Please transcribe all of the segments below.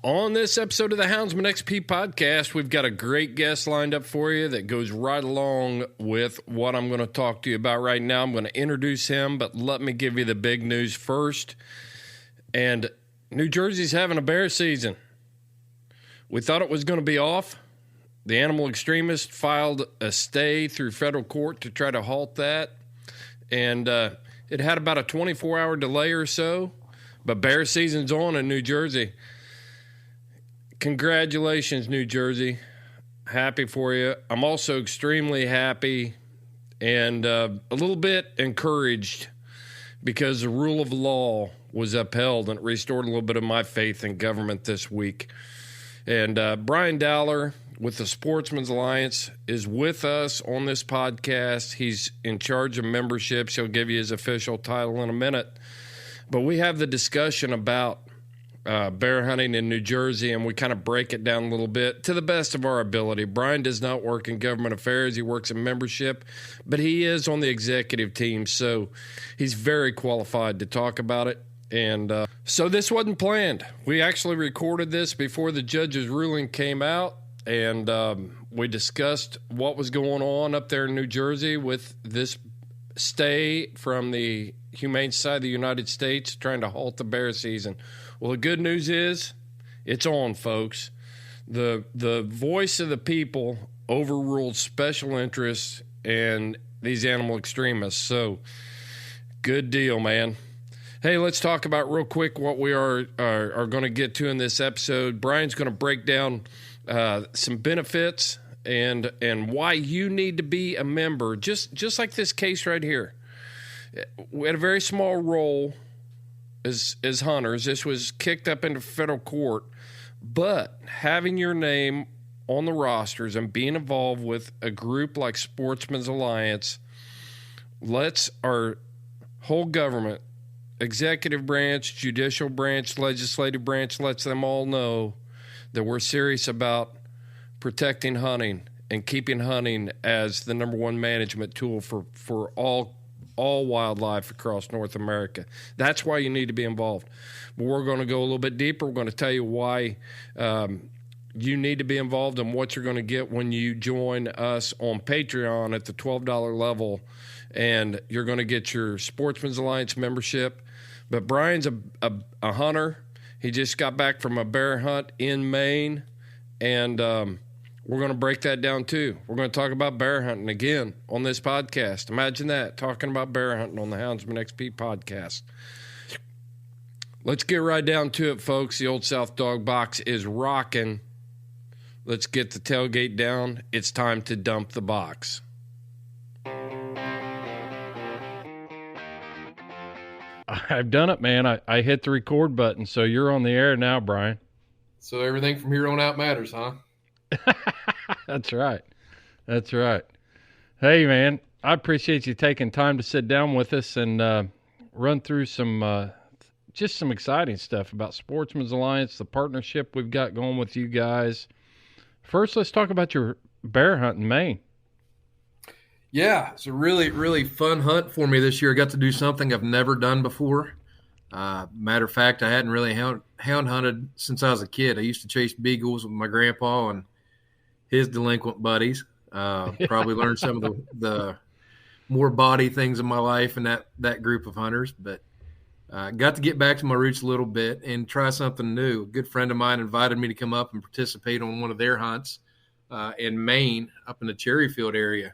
On this episode of the Houndsman XP Podcast, we've got a great guest lined up for you that goes right along with what I'm going to talk to you about right now. I'm going to introduce him, but let me give you the big news first. And New Jersey's having a bear season. We thought it was going to be off. The animal extremists filed a stay through federal court to try to halt that. And it had about a 24-hour delay or so. But bear season's on in New Jersey. Congratulations, New Jersey. Happy for you. I'm also extremely happy and a little bit encouraged because the rule of law was upheld and it restored a little bit of my faith in government this week. And Brian Dowler with the Sportsmen's Alliance is with us on this podcast. He's in charge of memberships. He'll give you his official title in a minute. But we have the discussion about bear hunting in New Jersey, and we kind of break it down a little bit to the best of our ability. Brian does not work in government affairs. He works in membership, but he is on the executive team, so he's very qualified to talk about it. And so this wasn't planned. We actually recorded this before the judge's ruling came out, and we discussed what was going on up there in New Jersey with this stay from the Humane Society of the United States trying to halt the bear season. Well, the good news is it's on, folks. The voice of the people overruled special interests and these animal extremists. So, good deal, man. Hey, let's talk about real quick what we are going to get to in this episode. Brian's going to break down some benefits and why you need to be a member, just like this case right here. We had a very small role as hunters. This was kicked up into federal court, but having your name on the rosters and being involved with a group like Sportsmen's Alliance lets our whole government, executive branch, judicial branch, legislative branch, lets them all know that we're serious about protecting hunting and keeping hunting as the number one management tool for all wildlife across North America. That's why you need to be involved. But we're going to go a little bit deeper. We're going to tell you why you need to be involved and what you're going to get when you join us on Patreon at the $12 level. And you're going to get your Sportsmen's Alliance membership. But Brian's a hunter. He just got back from a bear hunt in Maine. And we're going to break that down, too. We're going to talk about bear hunting again on this podcast. Imagine that, talking about bear hunting on the Houndsman XP podcast. Let's get right down to it, folks. The Old South Dog Box is rocking. Let's get the tailgate down. It's time to dump the box. I've done it, man. I hit the record button, so you're on the air now, Brian. So everything from here on out matters, huh? That's right. That's right. Hey, man, I appreciate you taking time to sit down with us and run through some exciting stuff about Sportsmen's Alliance, the partnership we've got going with you guys. First, let's talk about your bear hunt in Maine. Yeah, it's a really, really fun hunt for me this year. I got to do something I've never done before. Matter of fact, I hadn't really hound hunted since I was a kid. I used to chase beagles with my grandpa and his delinquent buddies. Probably learned some of the more body things in my life and that group of hunters. But got to get back to my roots a little bit and try something new. A good friend of mine invited me to come up and participate on one of their hunts in Maine, up in the Cherryfield area.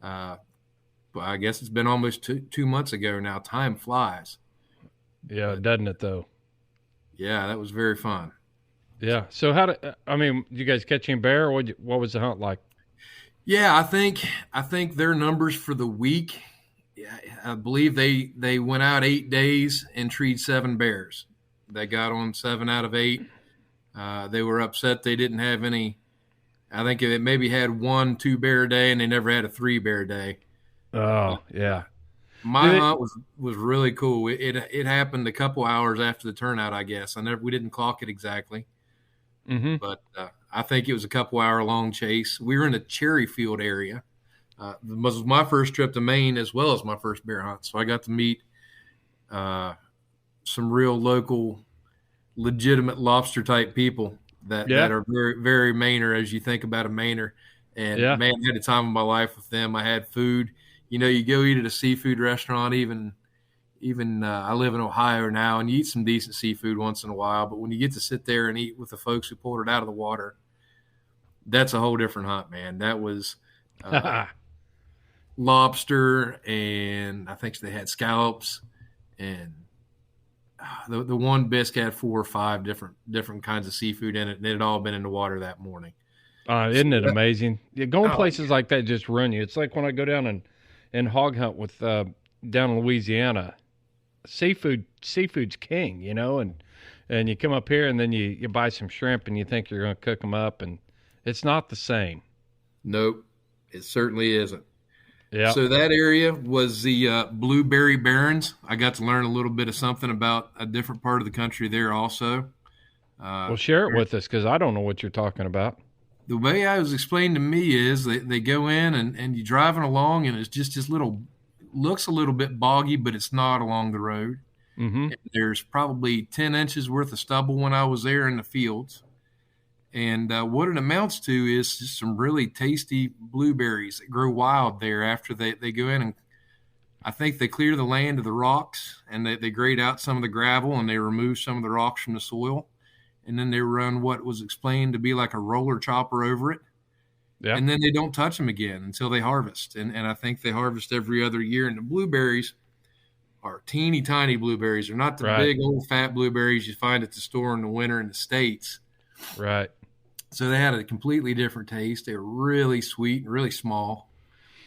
I guess it's been almost two months ago now. Time flies. Yeah, doesn't it, though? Yeah, that was very fun. Yeah. So you guys catching bear, or what was the hunt like? Yeah, I think their numbers for the week, I believe they went out 8 days and treed 7 bears. They got on 7 out of 8. They were upset they didn't have any. I think it maybe had 1-2 bear day, and they never had a 3 bear day. Oh, yeah. My hunt was really cool. It happened a couple hours after the turnout, I guess. We didn't clock it exactly. Mm-hmm. But I think it was a couple hour long chase. We were in the Cherryfield area. It was my first trip to Maine as well as my first bear hunt. So I got to meet some real local legitimate lobster type people that are very, very Mainer as you think about a Mainer. And man, I had a time of my life with them. I had food. You go eat at a seafood restaurant, even I live in Ohio now, and you eat some decent seafood once in a while. But when you get to sit there and eat with the folks who pulled it out of the water, that's a whole different hunt, man. That was lobster, and I think they had scallops, and the one bisque had 4 or 5 different kinds of seafood in it, and it had all been in the water that morning. Isn't it amazing? Going places like that just run you. It's like when I go down and hog hunt with down in Louisiana. Seafood's king, and you come up here and then you buy some shrimp and you think you're going to cook them up, and it's not the same. Nope, it certainly isn't. Yeah. So that area was the Blueberry Barrens. I got to learn a little bit of something about a different part of the country there also. Well, share it with us, because I don't know what you're talking about. The way I was explained to me is they go in and you're driving along, and it's just this little, looks a little bit boggy, but it's not along the road. Mm-hmm. There's probably 10 inches worth of stubble when I was there in the fields. And what it amounts to is just some really tasty blueberries that grow wild there after they go in, and I think they clear the land of the rocks, and they grade out some of the gravel, and they remove some of the rocks from the soil. And then they run what was explained to be like a roller chopper over it. Yeah. And then they don't touch them again until they harvest. And I think they harvest every other year. And the blueberries are teeny tiny blueberries. They're not the big old fat blueberries you find at the store in the winter in the States. Right. So they had a completely different taste. They were really sweet and really small.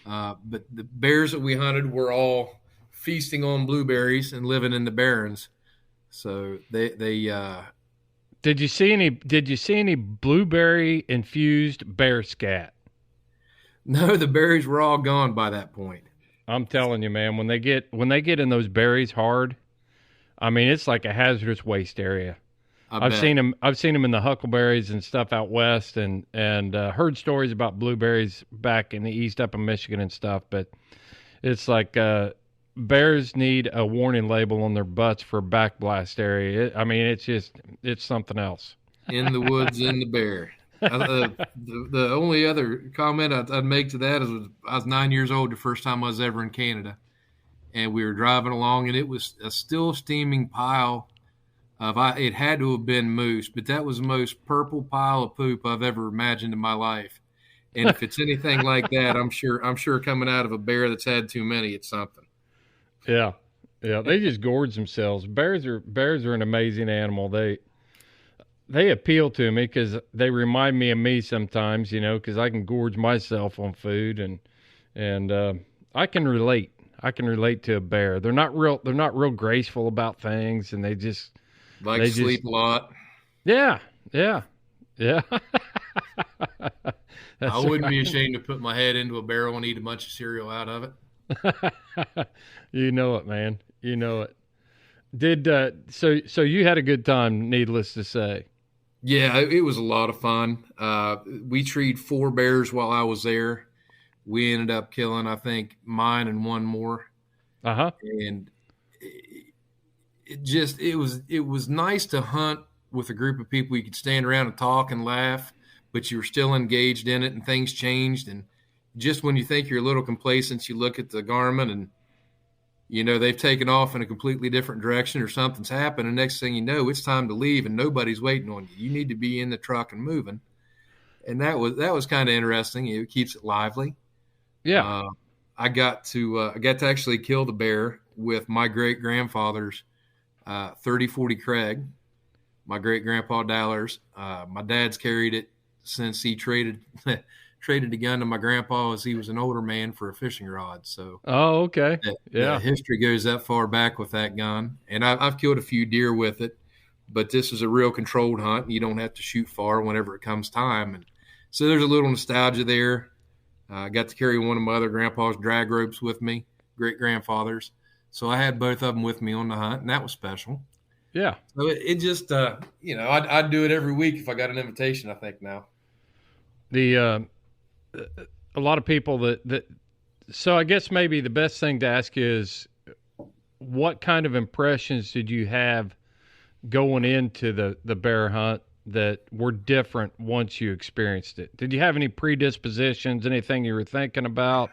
But the bears that we hunted were all feasting on blueberries and living in the barrens. So they Did you see any blueberry infused bear scat? No, the berries were all gone by that point. I'm telling you, man, when they get in those berries hard, I mean, it's like a hazardous waste area. I've seen them in the huckleberries and stuff out west, and heard stories about blueberries back in the east up in Michigan and stuff, but it's like bears need a warning label on their butts for backblast area. It's something else. In the woods, in the bear. The only other comment I'd make to that is I was 9 years old the first time I was ever in Canada, and we were driving along, and it was a still steaming pile of it had to have been moose, but that was the most purple pile of poop I've ever imagined in my life. And if it's anything like that, I'm sure coming out of a bear that's had too many, it's something. Yeah, they just gorge themselves. Bears are an amazing animal. They appeal to me because they remind me of me sometimes, because I can gorge myself on food, and I can relate. I can relate to a bear. They're not real graceful about things, and they sleep a lot. Yeah. I wouldn't be ashamed to put my head into a barrel and eat a bunch of cereal out of it. You know it, man. You know it. So you had a good time, needless to say. Yeah, it was a lot of fun. We treed 4 bears while I was there. We ended up killing, I think, mine and one more. Uh-huh. And it was nice to hunt with a group of people you could stand around and talk and laugh, but you were still engaged in it, and things changed. And just when you think you're a little complacent, you look at the Garmin and, they've taken off in a completely different direction or something's happened. And next thing you know, it's time to leave and nobody's waiting on you. You need to be in the truck and moving. And that was kind of interesting. It keeps it lively. Yeah. I got to actually kill the bear with my great grandfather's 30-40 Craig, my great grandpa Dowler's. My dad's carried it since he traded the gun to my grandpa as he was an older man for a fishing rod. So, oh, okay. The history goes that far back with that gun. And I've killed a few deer with it, but this is a real controlled hunt. And you don't have to shoot far whenever it comes time. And so there's a little nostalgia there. I got to carry one of my other grandpa's drag ropes with me, great grandfather's. So I had both of them with me on the hunt, and that was special. Yeah. So it just, I'd do it every week if I got an invitation, I think now. A lot of people so I guess maybe the best thing to ask is, what kind of impressions did you have going into the bear hunt that were different once you experienced it? Did you have any predispositions, anything you were thinking about?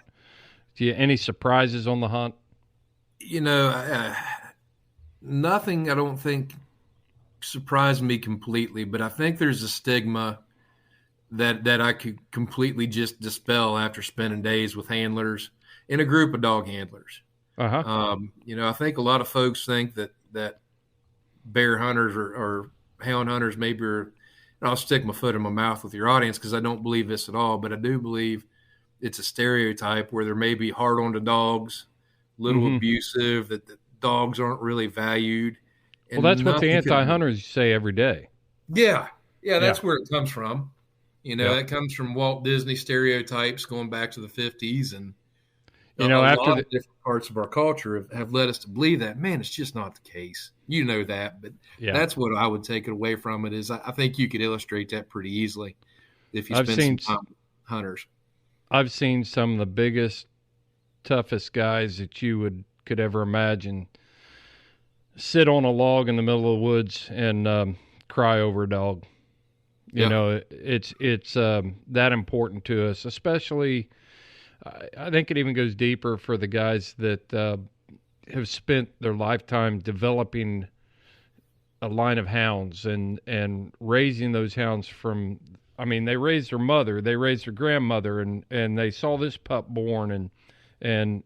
Any surprises on the hunt? Nothing I don't think surprised me completely, but I think there's a stigma that I could completely just dispel after spending days with handlers in a group of dog handlers. Uh-huh. I think a lot of folks think that bear hunters or hound hunters maybe are, and I'll stick my foot in my mouth with your audience because I don't believe this at all, but I do believe it's a stereotype where they're maybe hard on the dogs, little abusive, that dogs aren't really valued. Well, that's what the anti-hunters say every day. Yeah, that's where it comes from. That comes from Walt Disney stereotypes going back to the 50s. And after the different parts of our culture have led us to believe that. Man, it's just not the case. That. But that's what I would take it away from it is I think you could illustrate that pretty easily if you spend some time with hunters. I've seen some of the biggest, toughest guys that you could ever imagine sit on a log in the middle of the woods and cry over a dog. It's that important to us, especially I think it even goes deeper for the guys that have spent their lifetime developing a line of hounds and raising those hounds from, they raised their mother, they raised their grandmother, and they saw this pup born, and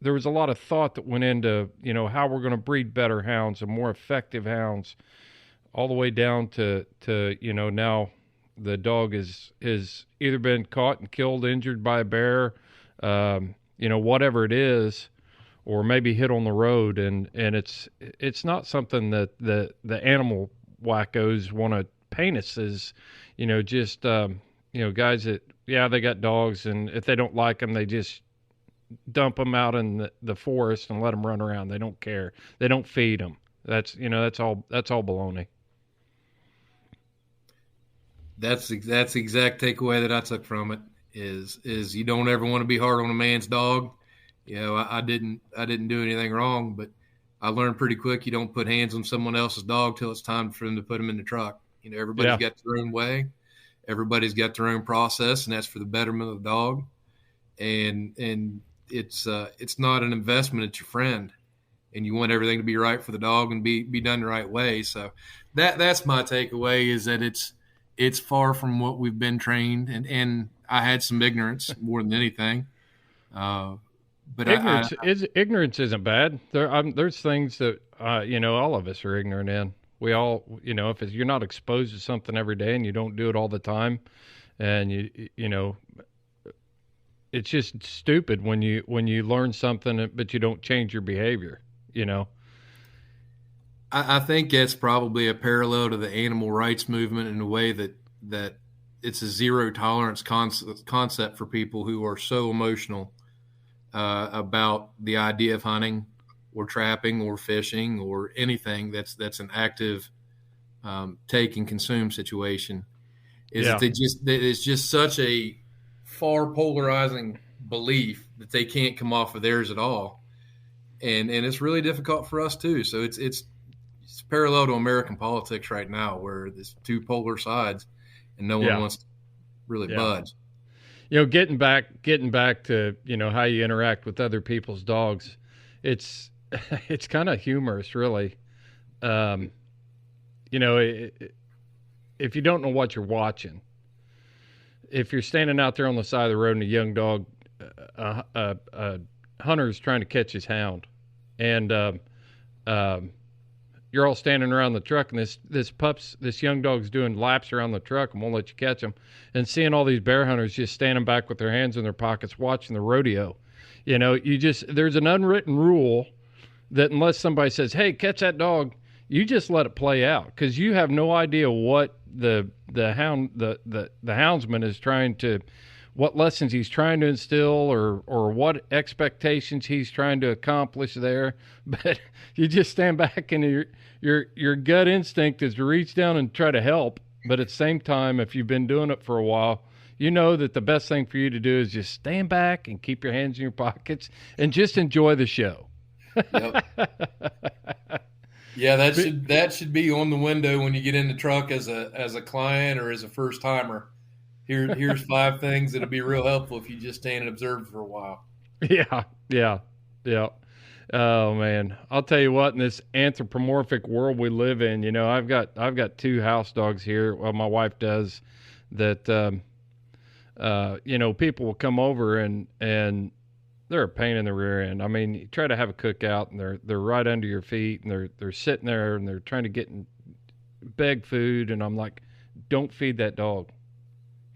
there was a lot of thought that went into, how we're going to breed better hounds and more effective hounds, all the way down to now the dog is either been caught and killed, injured by a bear, whatever it is, or maybe hit on the road, and it's not something that the animal wackos want to paint us as, guys that they got dogs, and if they don't like them, they just dump them out in the forest and let them run around. They don't care. They don't feed them. That's all baloney. That's the exact takeaway that I took from it is you don't ever want to be hard on a man's dog. I didn't do anything wrong, but I learned pretty quick you don't put hands on someone else's dog till it's time for them to put them in the truck. Everybody's got their own way. Everybody's got their own process, and that's for the betterment of the dog. And it's not an investment, it's your friend. And you want everything to be right for the dog and be done the right way. So that's my takeaway is that it's far from what we've been trained, and I had some ignorance more than anything. But ignorance isn't bad. There's things that all of us are ignorant in. We all, if you're not exposed to something every day and you don't do it all the time, and it's just stupid when you learn something but you don't change your behavior. I think that's probably a parallel to the animal rights movement in a way that it's a zero tolerance concept for people who are so emotional about the idea of hunting or trapping or fishing or anything that's an active take and consume situation. It's just such a far polarizing belief that they can't come off of theirs at all, and it's really difficult for us too. So it's parallel to American politics right now, where there's two polar sides, and no one wants to really budge. Getting back to how you interact with other people's dogs, it's kind of humorous, really. If you don't know what you're watching, if you're standing out there on the side of the road and a young dog, a hunter's trying to catch his hound, and you're all standing around the truck, and this young dog's doing laps around the truck and won't let you catch him, and seeing all these bear hunters just standing back with their hands in their pockets watching the rodeo. There's an unwritten rule that unless somebody says, hey, catch that dog, you just let it play out, because you have no idea what the houndsman is trying to, what lessons he's trying to instill, or what expectations he's trying to accomplish there. But you just stand back, and your gut instinct is to reach down and try to help. But at the same time, if you've been doing it for a while, you know that the best thing for you to do is just stand back and keep your hands in your pockets and just enjoy the show. Yep. Yeah, that should be on the window when you get in the truck as a client or as a first timer. Here's 5 things that'll be real helpful if you just stand and observe for a while. Yeah. Oh man, I'll tell you what. In this anthropomorphic world we live in, I've got 2 house dogs here. Well, my wife does. That people will come over and they're a pain in the rear end. I mean, you try to have a cookout and they're right under your feet and they're sitting there and they're trying to beg food, and I'm like, don't feed that dog.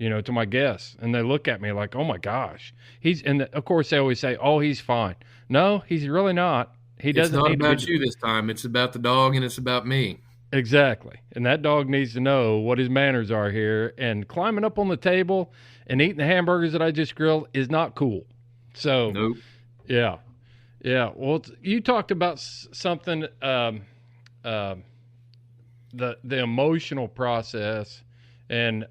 To my guests. And they look at me like, oh my gosh. Of course they always say, oh, he's fine. No, he's really not. It's not about you this time. It's about the dog and it's about me. Exactly. And that dog needs to know what his manners are here. And climbing up on the table and eating the hamburgers that I just grilled is not cool. So, nope. Yeah. Well, you talked about something, the emotional process, and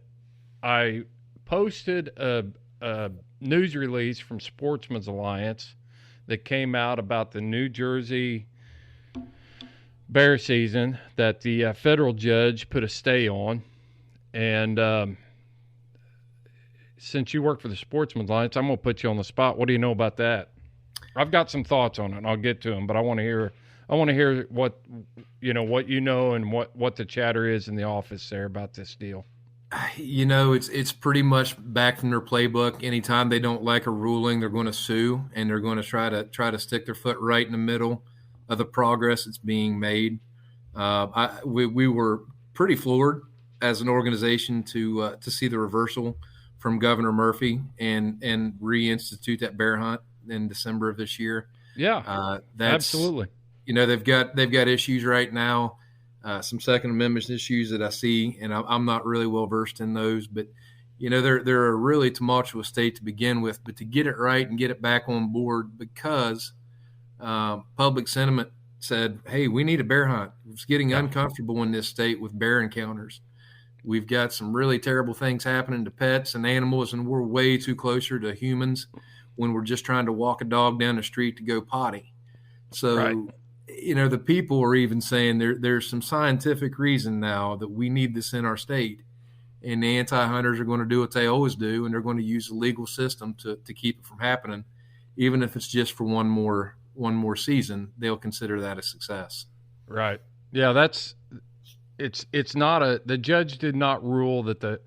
I posted a news release from Sportsmen's Alliance that came out about the New Jersey bear season that the federal judge put a stay on. And since you work for the Sportsmen's Alliance, I'm going to put you on the spot. What do you know about that? I've got some thoughts on it, and I'll get to them, but I want to hear what you know and what the chatter is in the office there about this deal. It's pretty much back from their playbook. Anytime they don't like a ruling, they're going to sue, and they're going to try to stick their foot right in the middle of the progress that's being made. We were pretty floored as an organization to see the reversal from Governor Murphy and reinstitute that bear hunt in December of this year. Yeah, absolutely. They've got issues right now. Some Second Amendment issues that I see, and I'm not really well versed in those, but they're a really tumultuous state to begin with. But to get it right and get it back on board, because public sentiment said, "Hey, we need a bear hunt." It's getting uncomfortable in this state with bear encounters. We've got some really terrible things happening to pets and animals, and we're way too closer to humans when we're just trying to walk a dog down the street to go potty. So. Right. The people are even saying there's some scientific reason now that we need this in our state, and the anti-hunters are going to do what they always do, and they're going to use the legal system to keep it from happening. Even if it's just for one more season, they'll consider that a success. Right. Yeah, it's not the judge did not rule that the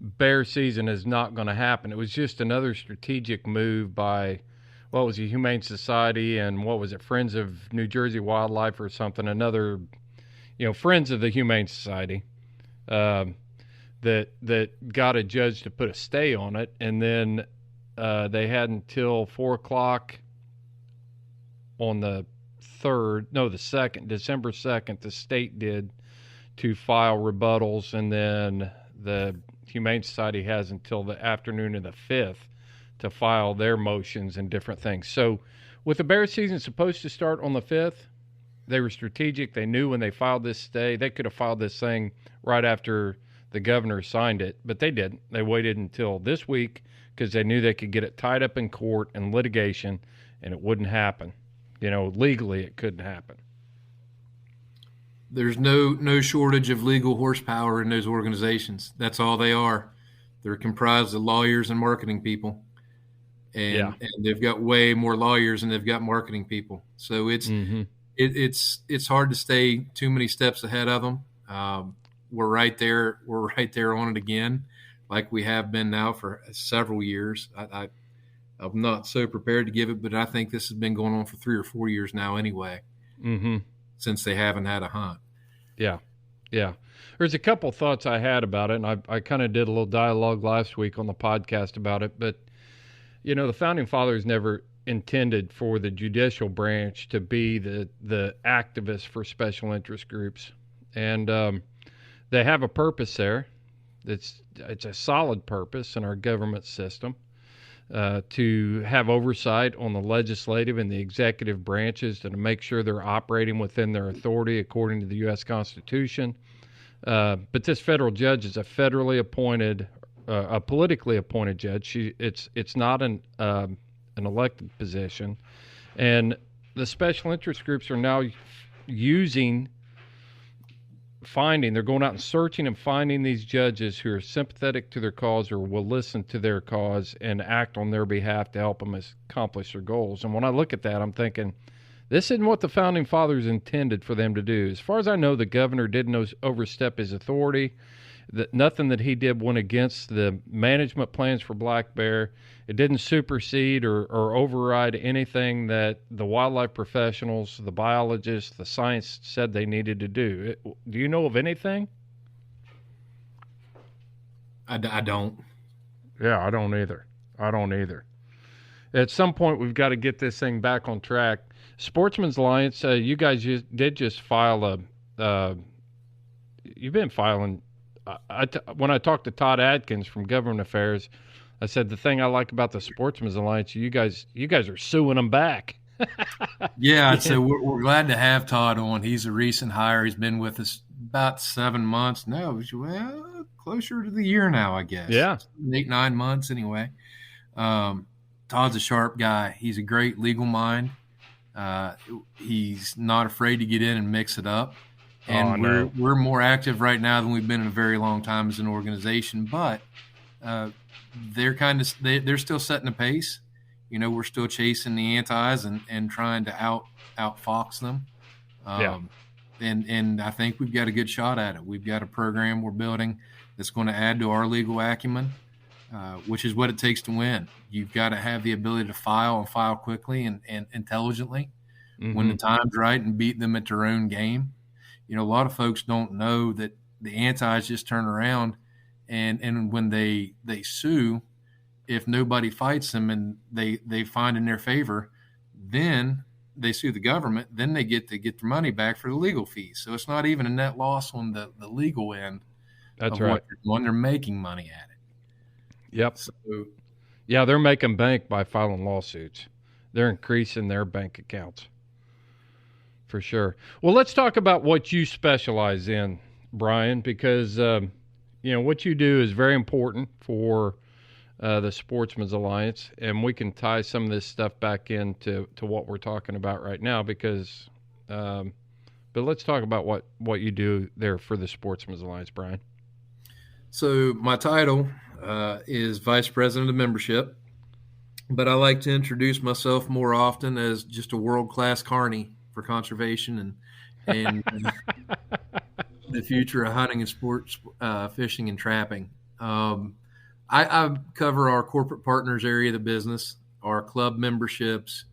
bear season is not going to happen. It was just another strategic move by what was the Humane Society and what was it, Friends of New Jersey Wildlife or something, another, Friends of the Humane Society, that got a judge to put a stay on it. And then they had until 4:00 on the 2nd, December 2nd, the state did, to file rebuttals. And then the Humane Society has until the afternoon of the 5th to file their motions and different things. So with the bear season supposed to start on the 5th, they were strategic. They knew when they filed this stay, they could have filed this thing right after the governor signed it, but they didn't. They waited until this week because they knew they could get it tied up in court and litigation, and it wouldn't happen. Legally it couldn't happen. There's no shortage of legal horsepower in those organizations. That's all they are. They're comprised of lawyers and marketing people. And they've got way more lawyers than they've got marketing people. So it's hard to stay too many steps ahead of them. We're right there on it again, like we have been now for several years. I'm not so prepared to give it, but I think this has been going on for 3 or 4 years now anyway, since they haven't had a hunt. Yeah. There's a couple thoughts I had about it, and I kind of did a little dialogue last week on the podcast about it, but the Founding Fathers never intended for the judicial branch to be the activists for special interest groups. And they have a purpose there. It's a solid purpose in our government system to have oversight on the legislative and the executive branches to make sure they're operating within their authority according to the U.S. Constitution. But this federal judge is a federally appointed a politically appointed judge. It's not an elected position, and the special interest groups are now, they're going out and searching and finding these judges who are sympathetic to their cause or will listen to their cause and act on their behalf to help them accomplish their goals. And when I look at that, I'm thinking, this isn't what the Founding Fathers intended for them to do. As far as I know, the governor didn't overstep his authority. Nothing that he did went against the management plans for black bear. It didn't supersede or override anything that the wildlife professionals, the biologists, the science said they needed to do. Do you know of anything? I don't. Yeah, I don't either. At some point, we've got to get this thing back on track. Sportsmen's Alliance, you guys did just file you've been filing. When I talked to Todd Adkins from Government Affairs, I said the thing I like about the Sportsmen's Alliance, you guys are suing them back. Yeah, so we're glad to have Todd on. He's a recent hire. He's been with us about 7 months. No, well, closer to the year now, I guess. Yeah, 8-9 months anyway. Todd's a sharp guy. He's a great legal mind. He's not afraid to get in and mix it up. And we're more active right now than we've been in a very long time as an organization. But they're still setting a pace. We're still chasing the antis and trying to outfox them. And I think we've got a good shot at it. We've got a program we're building that's going to add to our legal acumen, which is what it takes to win. You've got to have the ability to file quickly and intelligently when the time's right and beat them at their own game. A lot of folks don't know that the antis just turn around and when they sue, if nobody fights them and they find in their favor, then they sue the government, then they get their money back for the legal fees. So it's not even a net loss on the legal end. That's right. When they're making money at it. Yep. So, yeah, they're making bank by filing lawsuits. They're increasing their bank accounts. For sure. Well, let's talk about what you specialize in, Brian, because, what you do is very important for the Sportsmen's Alliance, and we can tie some of this stuff back into what we're talking about right now because, but let's talk about what you do there for the Sportsmen's Alliance, Brian. So my title is Vice President of Membership, but I like to introduce myself more often as just a world-class carny for conservation and the future of hunting and sports, fishing and trapping. I cover our corporate partners area of the business, our club memberships,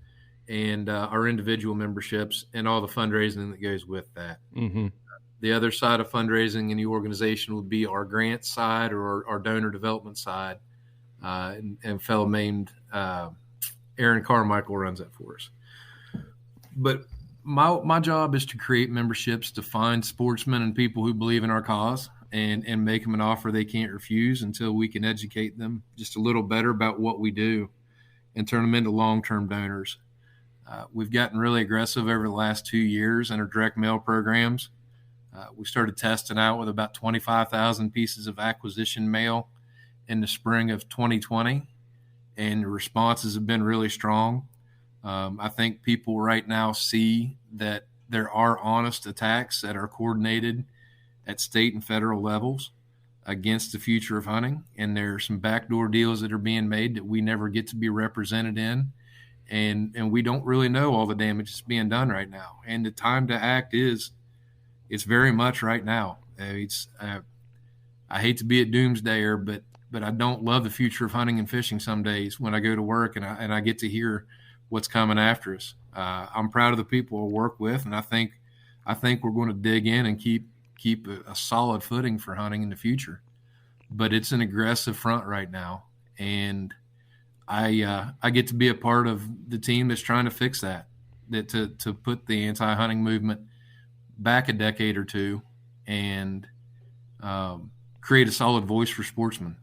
and our individual memberships, and all the fundraising that goes with that. Mm-hmm. The other side of fundraising in the organization would be our grant side or our donor development side, and fellow named Aaron Carmichael runs that for us. But my job is to create memberships to find sportsmen and people who believe in our cause and make them an offer they can't refuse until we can educate them just a little better about what we do and turn them into long-term donors. We've gotten really aggressive over the last 2 years in our direct mail programs. We started testing out with about 25,000 pieces of acquisition mail in the spring of 2020, and the responses have been really strong. I think people right now see that there are honest attacks that are coordinated at state and federal levels against the future of hunting, and there are some backdoor deals that are being made that we never get to be represented in, and we don't really know all the damage that's being done right now. And the time to act it's very much right now. I hate to be a doomsdayer, but I don't love the future of hunting and fishing some days when I go to work and I get to hear what's coming after us. I'm proud of the people I work with, and I think we're going to dig in and keep a solid footing for hunting in the future. But it's an aggressive front right now, and I get to be a part of the team that's trying to fix that to put the anti-hunting movement back a decade or two and create a solid voice for sportsmen.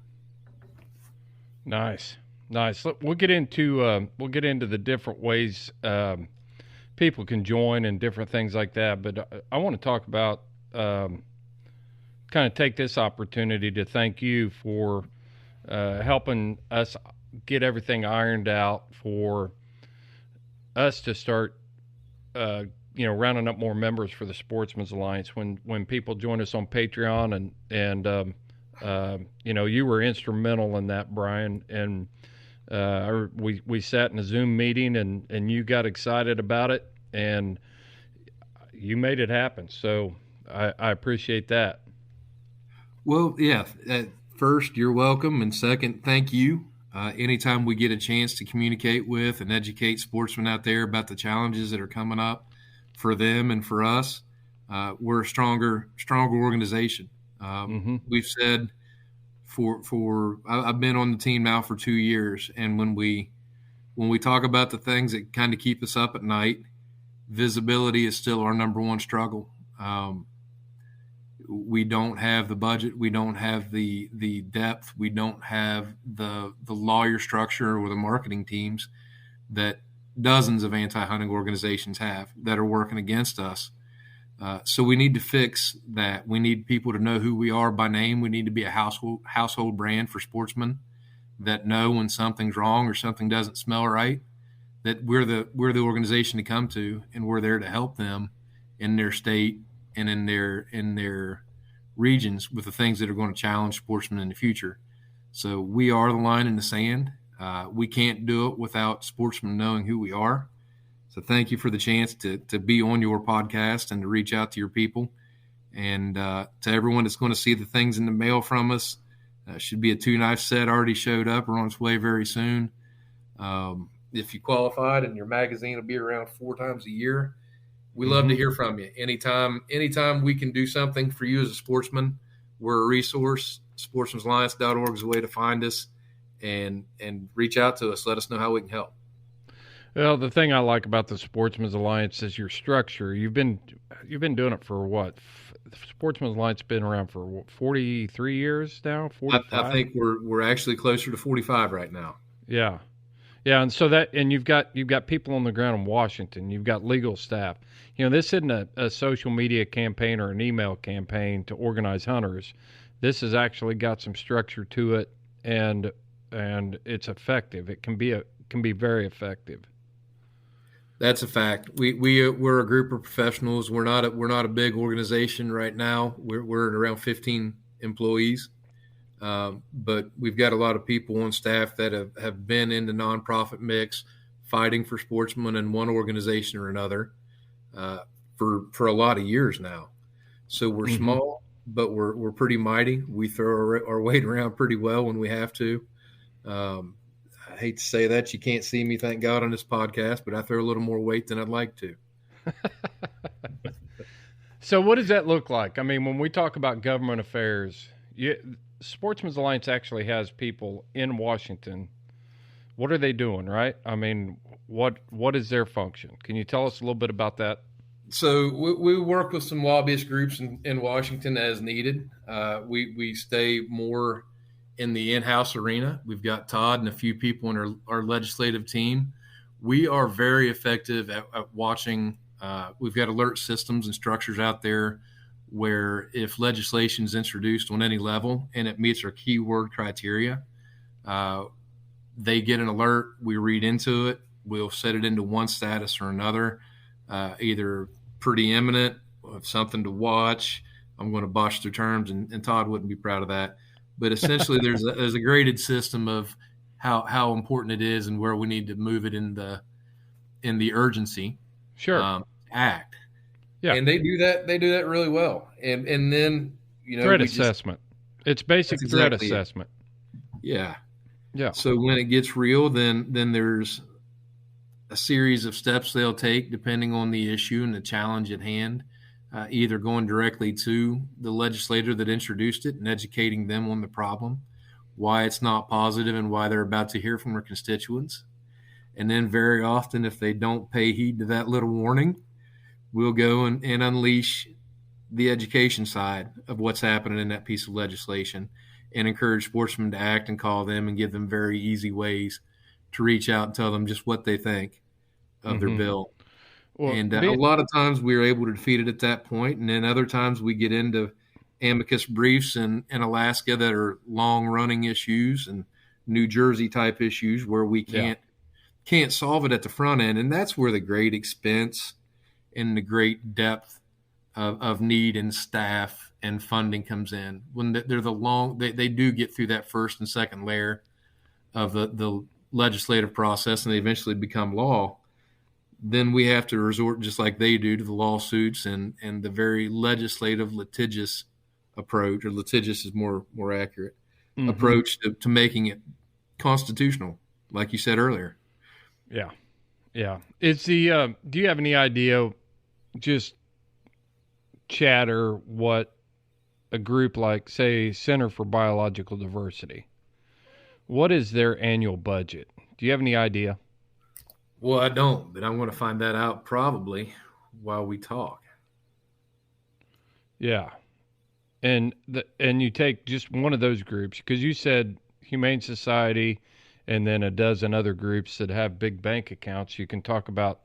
Nice. We'll get into the different ways people can join and different things like that. But I want to talk about kind of take this opportunity to thank you for helping us get everything ironed out for us to start rounding up more members for the Sportsmen's Alliance. When people join us on Patreon, and you were instrumental in that, Brian. And we sat in a Zoom meeting, and you got excited about it, and you made it happen. So I appreciate that. Well, yeah. First, you're welcome, and second, thank you. Anytime we get a chance to communicate with and educate sportsmen out there about the challenges that are coming up for them and for us, we're a stronger organization. We've said I've been on the team now for 2 years, and when we talk about the things that kind of keep us up at night, visibility is still our number one struggle. We don't have the budget. We don't have the depth. We don't have the lawyer structure or the marketing teams that dozens of anti-hunting organizations have that are working against us. So we need to fix that. We need people to know who we are by name. We need to be a household brand for sportsmen that know when something's wrong or something doesn't smell right, that we're the organization to come to, and we're there to help them in their state and in their regions with the things that are going to challenge sportsmen in the future. So we are the line in the sand. We can't do it without sportsmen knowing who we are. So thank you for the chance to be on your podcast and to reach out to your people. And to everyone that's going to see the things in the mail from us, should be a 2-knife set already showed up or on its way very soon. If you qualified, and your magazine will be around 4 times a year. We love to hear from you. Anytime we can do something for you as a sportsman, we're a resource. Sportsmansalliance.org is a way to find us, and reach out to us. Let us know how we can help. Well, the thing I like about the Sportsmen's Alliance is your structure. You've been doing it for what? The Sportsmen's Alliance been around for what, 43 years now. 45? I think we're actually closer to 45 right now. Yeah, and so you've got people on the ground in Washington. You've got legal staff. This isn't a social media campaign or an email campaign to organize hunters. This has actually got some structure to it, and it's effective. It can be very effective. That's a fact. We're a group of professionals. We're not a big organization right now. We're at around 15 employees, but we've got a lot of people on staff that have been in the nonprofit mix, fighting for sportsmen in one organization or another, for a lot of years now. So we're small, but we're pretty mighty. We throw our weight around pretty well when we have to. I hate to say that. You can't see me, thank God, on this podcast, but I throw a little more weight than I'd like to. So what does that look like? I mean, when we talk about government affairs, Sportsmen's Alliance actually has people in Washington. What are they doing, right? I mean, what is their function? Can you tell us a little bit about that? So we work with some lobbyist groups in Washington as needed. We stay more in the in-house arena. We've got Todd and a few people in our legislative team. We are very effective at watching. We've got alert systems and structures out there where if legislation is introduced on any level and it meets our keyword criteria, they get an alert. We read into it. We'll set it into one status or another, either pretty imminent, something to watch. I'm going to botch the terms, and Todd wouldn't be proud of that. But essentially, there's a graded system of how important it is and where we need to move it in the urgency. Sure. Act. Yeah. And they do that really well. And then threat assessment. It's basic threat assessment. Yeah. Yeah. So when it gets real, then there's a series of steps they'll take depending on the issue and the challenge at hand. Either going directly to the legislator that introduced it and educating them on the problem, why it's not positive and why they're about to hear from their constituents. And then very often, if they don't pay heed to that little warning, we'll go and unleash the education side of what's happening in that piece of legislation and encourage sportsmen to act and call them and give them very easy ways to reach out and tell them just what they think of their bill. Well, and a lot of times we are able to defeat it at that point, and then other times we get into amicus briefs in Alaska that are long-running issues and New Jersey-type issues where we can't solve it at the front end, and that's where the great expense and the great depth of need and staff and funding comes in. When they're they do get through that first and second layer of the legislative process and they eventually become law, then we have to resort, just like they do, to the lawsuits and the very legislative litigious approach, or litigious is more accurate, approach to making it constitutional, like you said earlier. Yeah. It's the do you have any idea, just chatter, what a group like, say, Center for Biological Diversity, what is their annual budget? Do you have any idea? Well, I don't, but I'm going to find that out probably while we talk. Yeah. And you take just one of those groups, because you said Humane Society and then a dozen other groups that have big bank accounts. You can talk about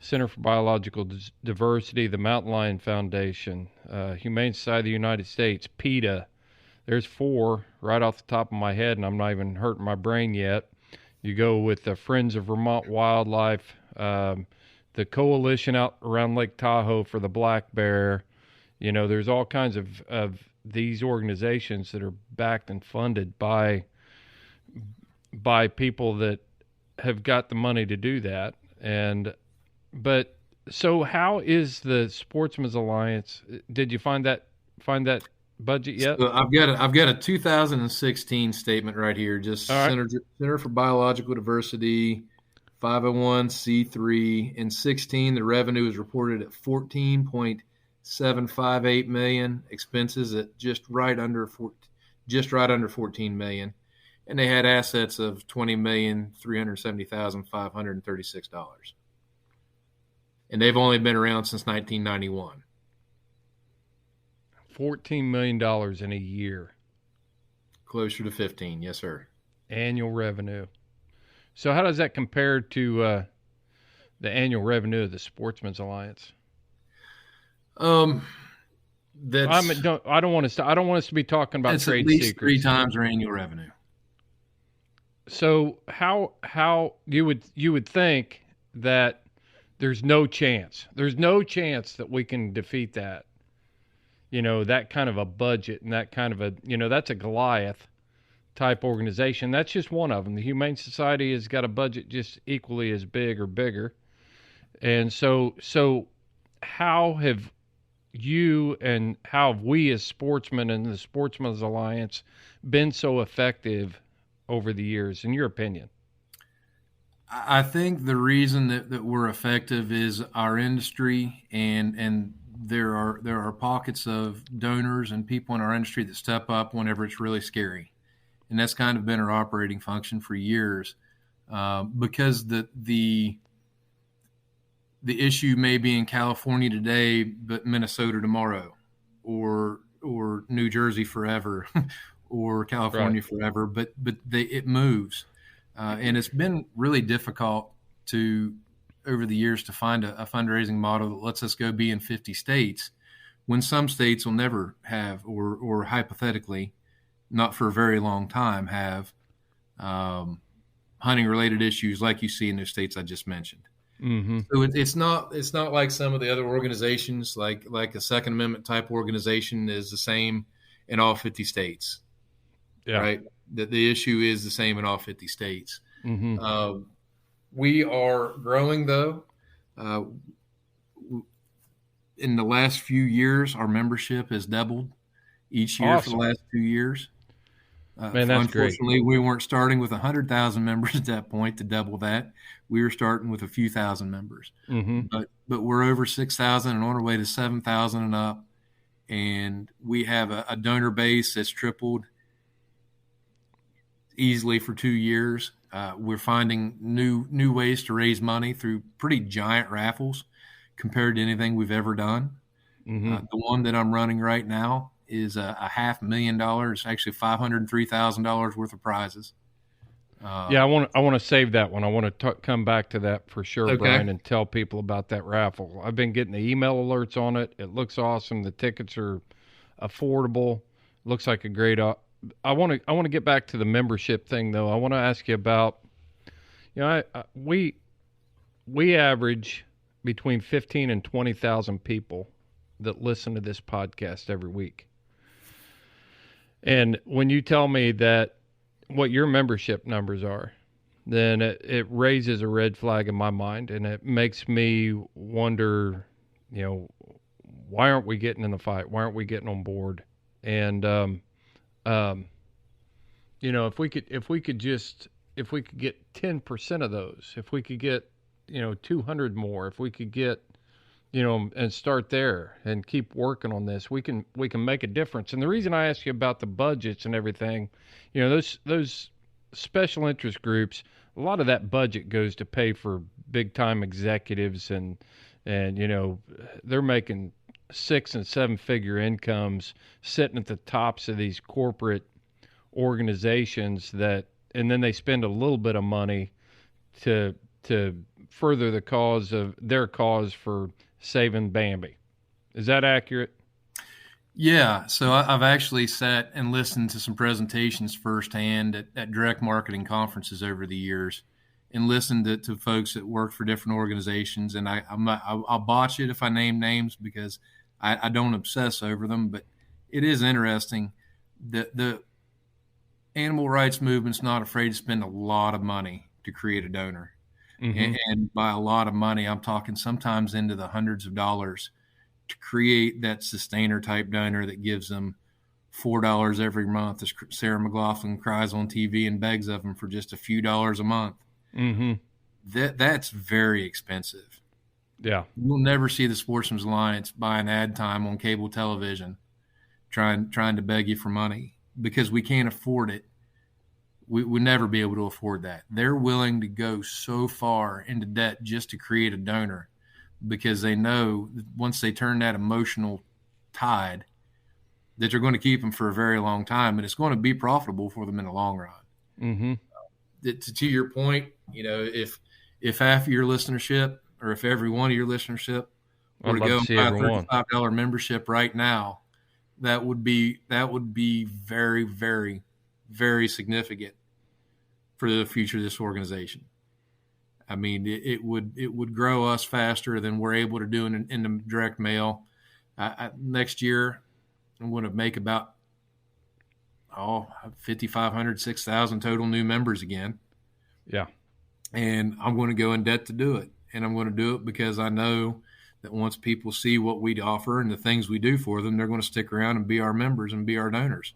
Center for Biological Diversity, the Mountain Lion Foundation, Humane Society of the United States, PETA. There's 4 right off the top of my head, and I'm not even hurting my brain yet. You go with the Friends of Vermont Wildlife, the coalition out around Lake Tahoe for the black bear. You know, there's all kinds of these organizations that are backed and funded by people that have got the money to do that. But so how is the Sportsmen's Alliance? Did you find that budget yet? So I've got a 2016 statement right here. Just Center for Biological Diversity, 501c3. In 16, the revenue is reported at $14.758 million. Expenses at just right under 14 million, and they had assets of $20,370,536. And they've only been around since 1991. $14 million in a year. Closer to 15, yes, sir. Annual revenue. So how does that compare to the annual revenue of the Sportsmen's Alliance? I don't want us to be talking about trade at least secrets. 3 times our annual revenue. So how you would think that there's no chance that we can defeat that. You know, that kind of a budget and that kind of that's a Goliath type organization. That's just one of them. The Humane Society has got a budget just equally as big or bigger. And so how have you and how have we as sportsmen and the Sportsmen's Alliance been so effective over the years, in your opinion? I think the reason that we're effective is our industry, and there are pockets of donors and people in our industry that step up whenever it's really scary. And that's kind of been our operating function for years, because the issue may be in California today, but Minnesota tomorrow, or New Jersey forever, or California forever. But it moves, and it's been really difficult over the years to find a fundraising model that lets us go be in 50 states, when some states will never have, or hypothetically, not for a very long time, have hunting related issues like you see in those states I just mentioned. Mm-hmm. So it's not like some of the other organizations, like a Second Amendment type organization is the same in all 50 states. Yeah. Right. The issue is the same in all 50 states. Mm-hmm. We are growing, though. In the last few years, our membership has doubled each year for the last 2 years. Man, that's unfortunately, great. We weren't starting with 100,000 members at that point to double that. We were starting with a few thousand members. Mm-hmm. But we're over 6,000 and on our way to 7,000 and up. And we have a donor base that's tripled easily for 2 years. We're finding new ways to raise money through pretty giant raffles compared to anything we've ever done. Mm-hmm. The one that I'm running right now is a $500,000. It's actually $503,000 worth of prizes. I want to save that one. I want to come back to that for sure, okay, Brian, and tell people about that raffle. I've been getting the email alerts on it. It looks awesome. The tickets are affordable. Looks like a great. I want to get back to the membership thing, though. I want to ask you about. We average between 15 and 20,000 people that listen to this podcast every week. And when you tell me that what your membership numbers are, then it raises a red flag in my mind, and it makes me wonder, why aren't we getting in the fight? Why aren't we getting on board? And if we could get 10% of those, if we could get 200 more, if we could get and start there and keep working on this, we can make a difference. And the reason I ask you about the budgets and everything, those special interest groups, a lot of that budget goes to pay for big time executives, and they're making 6 and 7 figure incomes sitting at the tops of these corporate organizations and then they spend a little bit of money to further their cause for saving Bambi. Is that accurate? Yeah. So I've actually sat and listened to some presentations firsthand at direct marketing conferences over the years, and listened to folks that work for different organizations. And I'll botch it if I name names because I don't obsess over them, but it is interesting that the animal rights movement's not afraid to spend a lot of money to create a donor. Mm-hmm. And by a lot of money, I'm talking sometimes into the hundreds of dollars to create that sustainer type donor that gives them $4 every month, as Sarah McLaughlin cries on TV and begs of them for just a few dollars a month. Mm-hmm. That's very expensive. Yeah. You'll never see the Sportsmen's Alliance buying ad time on cable television trying to beg you for money because we can't afford it. We would never be able to afford that. They're willing to go so far into debt just to create a donor because they know once they turn that emotional tide that they're going to keep them for a very long time, and it's going to be profitable for them in the long run. Mm-hmm. To your point, if half of your listenership or if every one of your listenership were to go and buy a $35 membership right now, that would be very, very, very significant for the future of this organization. I mean, it would grow us faster than we're able to do in the direct mail. Next year, I'm going to make about 5,500, 6,000 total new members again. Yeah. And I'm going to go in debt to do it. And I'm going to do it because I know that once people see what we offer and the things we do for them, they're going to stick around and be our members and be our donors.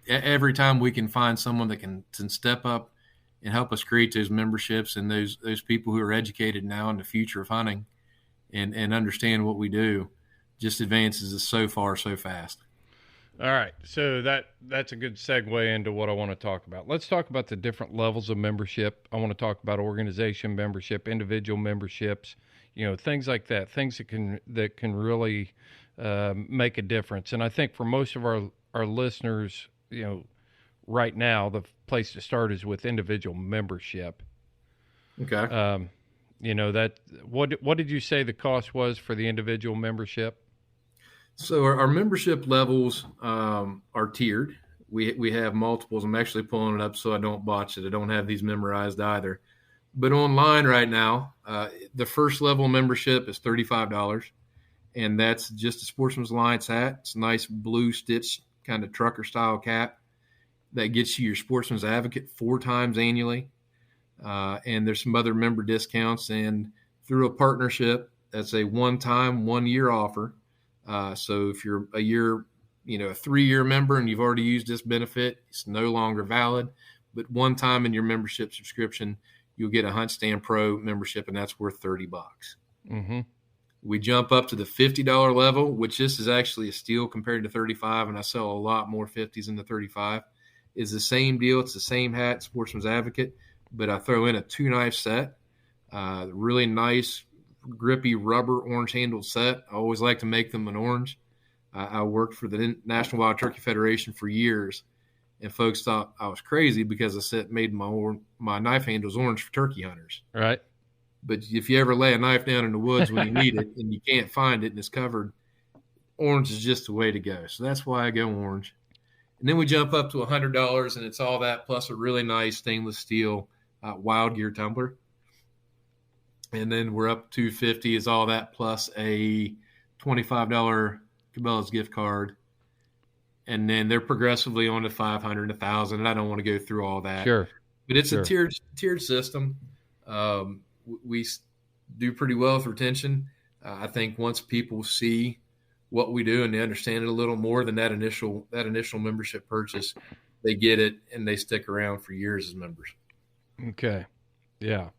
Every time we can find someone that can step up and help us create those memberships and those people who are educated now in the future of hunting and understand what we do, just advances us so far, so fast. All right. So that's a good segue into what I want to talk about. Let's talk about the different levels of membership. I want to talk about organization membership, individual memberships, things like that, things that can really make a difference. And I think for most of our listeners, right now, the place to start is with individual membership. Okay. What did you say the cost was for the individual membership? So our membership levels are tiered. We have multiples. I'm actually pulling it up so I don't botch it. I don't have these memorized either. But online right now, the first level membership is $35, and that's just a Sportsman's Alliance hat. It's a nice blue stitch kind of trucker style cap that gets you your Sportsman's Advocate 4 times annually. And there's some other member discounts, and through a partnership, that's a one-time, 1-year offer. So if you're a 3-year member and you've already used this benefit, it's no longer valid. But one time in your membership subscription, you'll get a Hunt Stand Pro membership, and that's worth $30. Mm-hmm. We jump up to the $50 level, which this is actually a steal compared to $35, and I sell a lot more 50s than the $35. It's the same deal. It's the same hat, Sportsman's Advocate, but I throw in a 2-knife set, really nice, grippy rubber orange handled set. I always like to make them an orange. I worked for the National Wild Turkey Federation for years, and folks thought I was crazy because I made my knife handles orange for turkey hunters. Right. But if you ever lay a knife down in the woods when you need it and you can't find it and it's covered, orange is just the way to go. So that's why I go orange. And then we jump up to $100, and it's all that plus a really nice stainless steel Wild Gear tumbler. And then we're up to $250 is all that plus a $25 Cabela's gift card. And then they're progressively on to 500, 1,000. And I don't want to go through all that. Sure. But it's a tiered system. We do pretty well with retention. I think once people see what we do and they understand it a little more than that initial membership purchase, they get it and they stick around for years as members. Okay. Yeah.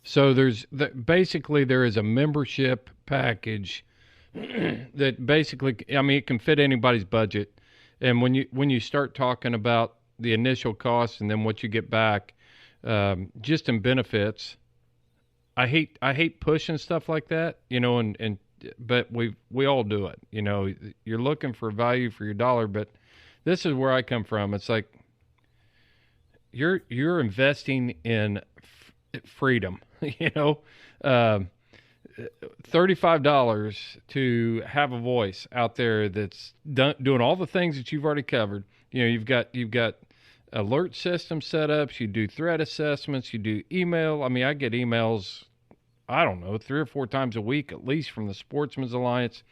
So there is a membership package that basically, I mean, it can fit anybody's budget. And when you start talking about the initial cost and then what you get back, just in benefits, I hate pushing stuff like that, but we all do it. You're looking for value for your dollar, but this is where I come from. It's like you're investing in freedom, $35 to have a voice out there that's doing all the things that you've already covered. You've got alert system setups, you do threat assessments, you do email. I mean, I get emails, I don't know, 3 or 4 times a week, at least from the Sportsmen's Alliance.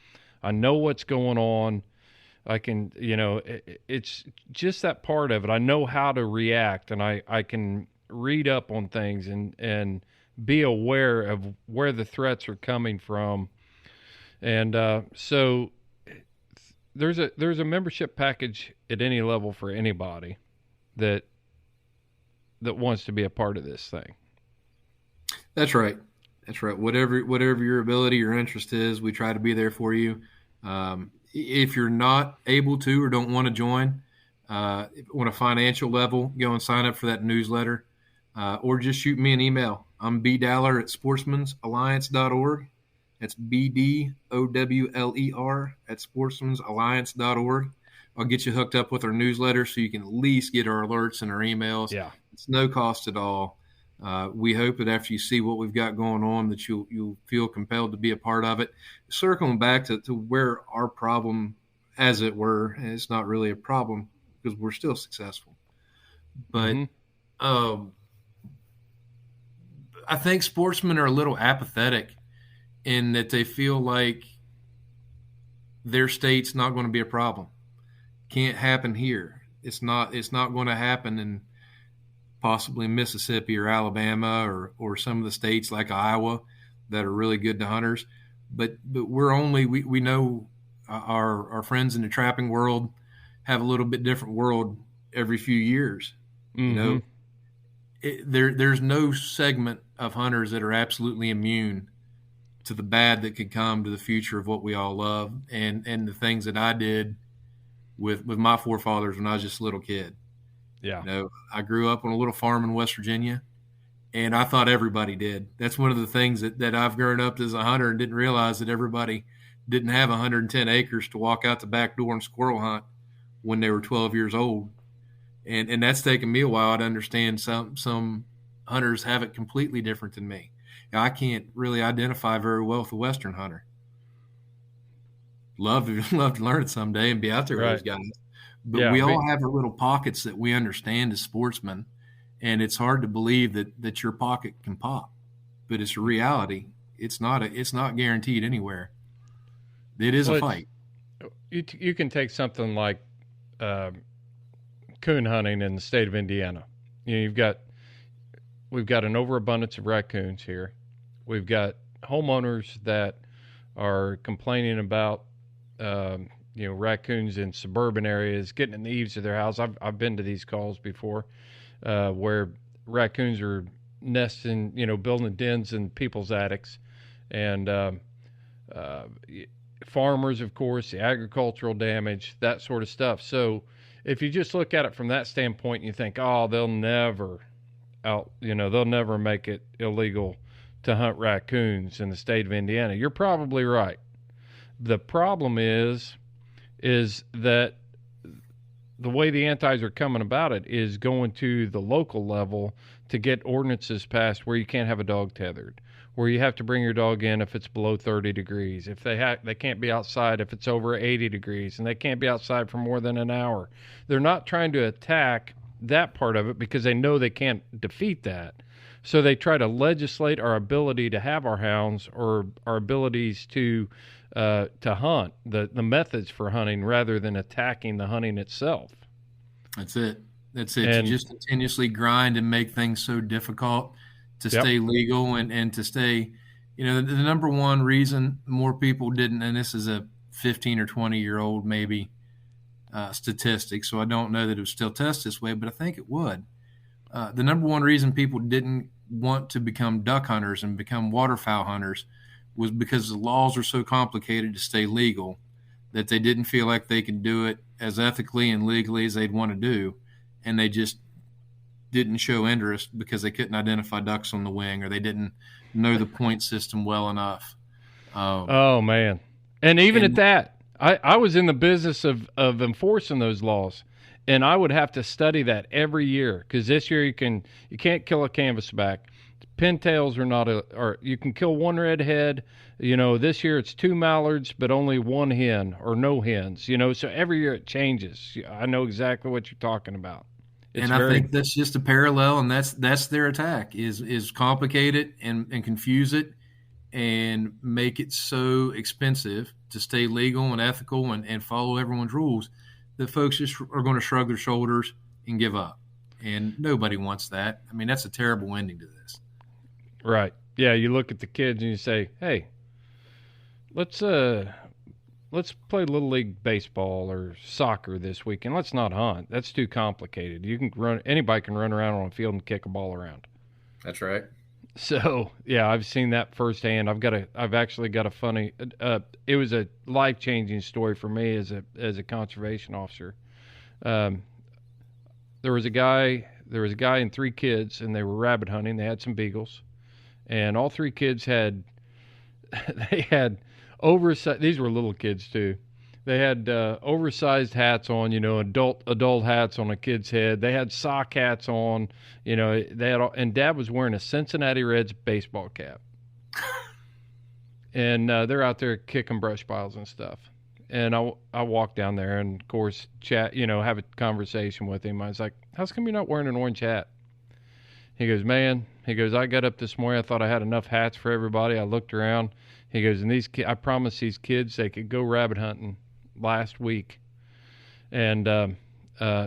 I know what's going on. I can, it's just that part of it. I know how to react, and I can read up on things and be aware of where the threats are coming from. And so there's a membership package at any level for anybody that wants to be a part of this thing. That's right. Whatever your ability or interest is, we try to be there for you. If you're not able to or don't want to join on a financial level, go and sign up for that newsletter, or just shoot me an email. I'm Dowler at sportsmansalliance.org. That's BDOWLER at sportsmansalliance.org. I'll get you hooked up with our newsletter so you can at least get our alerts and our emails. Yeah. It's no cost at all. We hope that after you see what we've got going on, that you'll feel compelled to be a part of it. Circling back to where our problem, as it were, and it's not really a problem because we're still successful. But I think sportsmen are a little apathetic in that they feel like their state's not going to be a problem. Can't happen here. It's not going to happen in possibly Mississippi or Alabama or some of the states like Iowa that are really good to hunters. But we know our friends in the trapping world have a little bit different world every few years. Mm-hmm. There's no segment of hunters that are absolutely immune to the bad that could come to the future of what we all love and the things that I did with my forefathers when I was just a little kid. Yeah. I grew up on a little farm in West Virginia, and I thought everybody did. That's one of the things that I've grown up as a hunter and didn't realize that everybody didn't have 110 acres to walk out the back door and squirrel hunt when they were 12 years old. And that's taken me a while to understand some hunters have it completely different than me. I can't really identify very well with a Western hunter. Love to learn it someday and be out there with those guys. But we all have our little pockets that we understand as sportsmen, and it's hard to believe that your pocket can pop. But it's a reality. It's not guaranteed anywhere. It is a fight. You can take something like coon hunting in the state of Indiana. We've got an overabundance of raccoons here. We've got homeowners that are complaining about raccoons in suburban areas getting in the eaves of their house. I've been to these calls before, where raccoons are nesting, building dens in people's attics, and farmers, of course, the agricultural damage, that sort of stuff. So if you just look at it from that standpoint, and you think, oh, they'll never make it illegal to hunt raccoons in the state of Indiana. You're probably right. The problem is that the way the antis are coming about it is going to the local level to get ordinances passed where you can't have a dog tethered, where you have to bring your dog in if it's below 30 degrees, if they can't be outside if it's over 80 degrees, and they can't be outside for more than an hour. They're not trying to attack that part of it because they know they can't defeat that. So they try to legislate our ability to have our hounds or our abilities to hunt, the methods for hunting rather than attacking the hunting itself. That's it. And you just continuously grind and make things so difficult to stay legal and to stay, the number one reason more people didn't, and this is a 15 or 20-year-old maybe statistic, so I don't know that it would still test this way, but I think it would. The number one reason people didn't want to become duck hunters and become waterfowl hunters was because the laws were so complicated to stay legal that they didn't feel like they could do it as ethically and legally as they'd want to do, and they just didn't show interest because they couldn't identify ducks on the wing or they didn't know the point system well enough. Oh, man. And even at that, I was in the business of enforcing those laws, and I would have to study that every year because this year you can't kill a canvasback. Pintails are not or you can kill one redhead. This year it's 2 mallards, but only 1 hen or no hens. So every year it changes. I know exactly what you're talking about. I think that's just a parallel, and that's their attack is complicate it and confuse it and make it so expensive to stay legal and ethical and follow everyone's rules that folks just are going to shrug their shoulders and give up. And nobody wants that. I mean, that's a terrible ending to this. Right. Yeah, you look at the kids and you say, hey, let's play Little League baseball or soccer this weekend. Let's not hunt. That's too complicated. Anybody can run around on a field and kick a ball around. That's right. So, yeah, I've seen that firsthand. I've actually got a funny it was a life-changing story for me as a conservation officer. There was a guy and 3 kids, and they were rabbit hunting. They had some beagles. And all 3 kids had oversized. These were little kids too. They had oversized hats on, adult hats on a kid's head. They had sock hats on, and Dad was wearing a Cincinnati Reds baseball cap. And they're out there kicking brush piles and stuff. And I walked down there and, of course, chat, have a conversation with him. I was like, "How come you're not wearing an orange hat?" He goes, I got up this morning. I thought I had enough hats for everybody. I looked around. He goes, and I promised these kids they could go rabbit hunting last week. And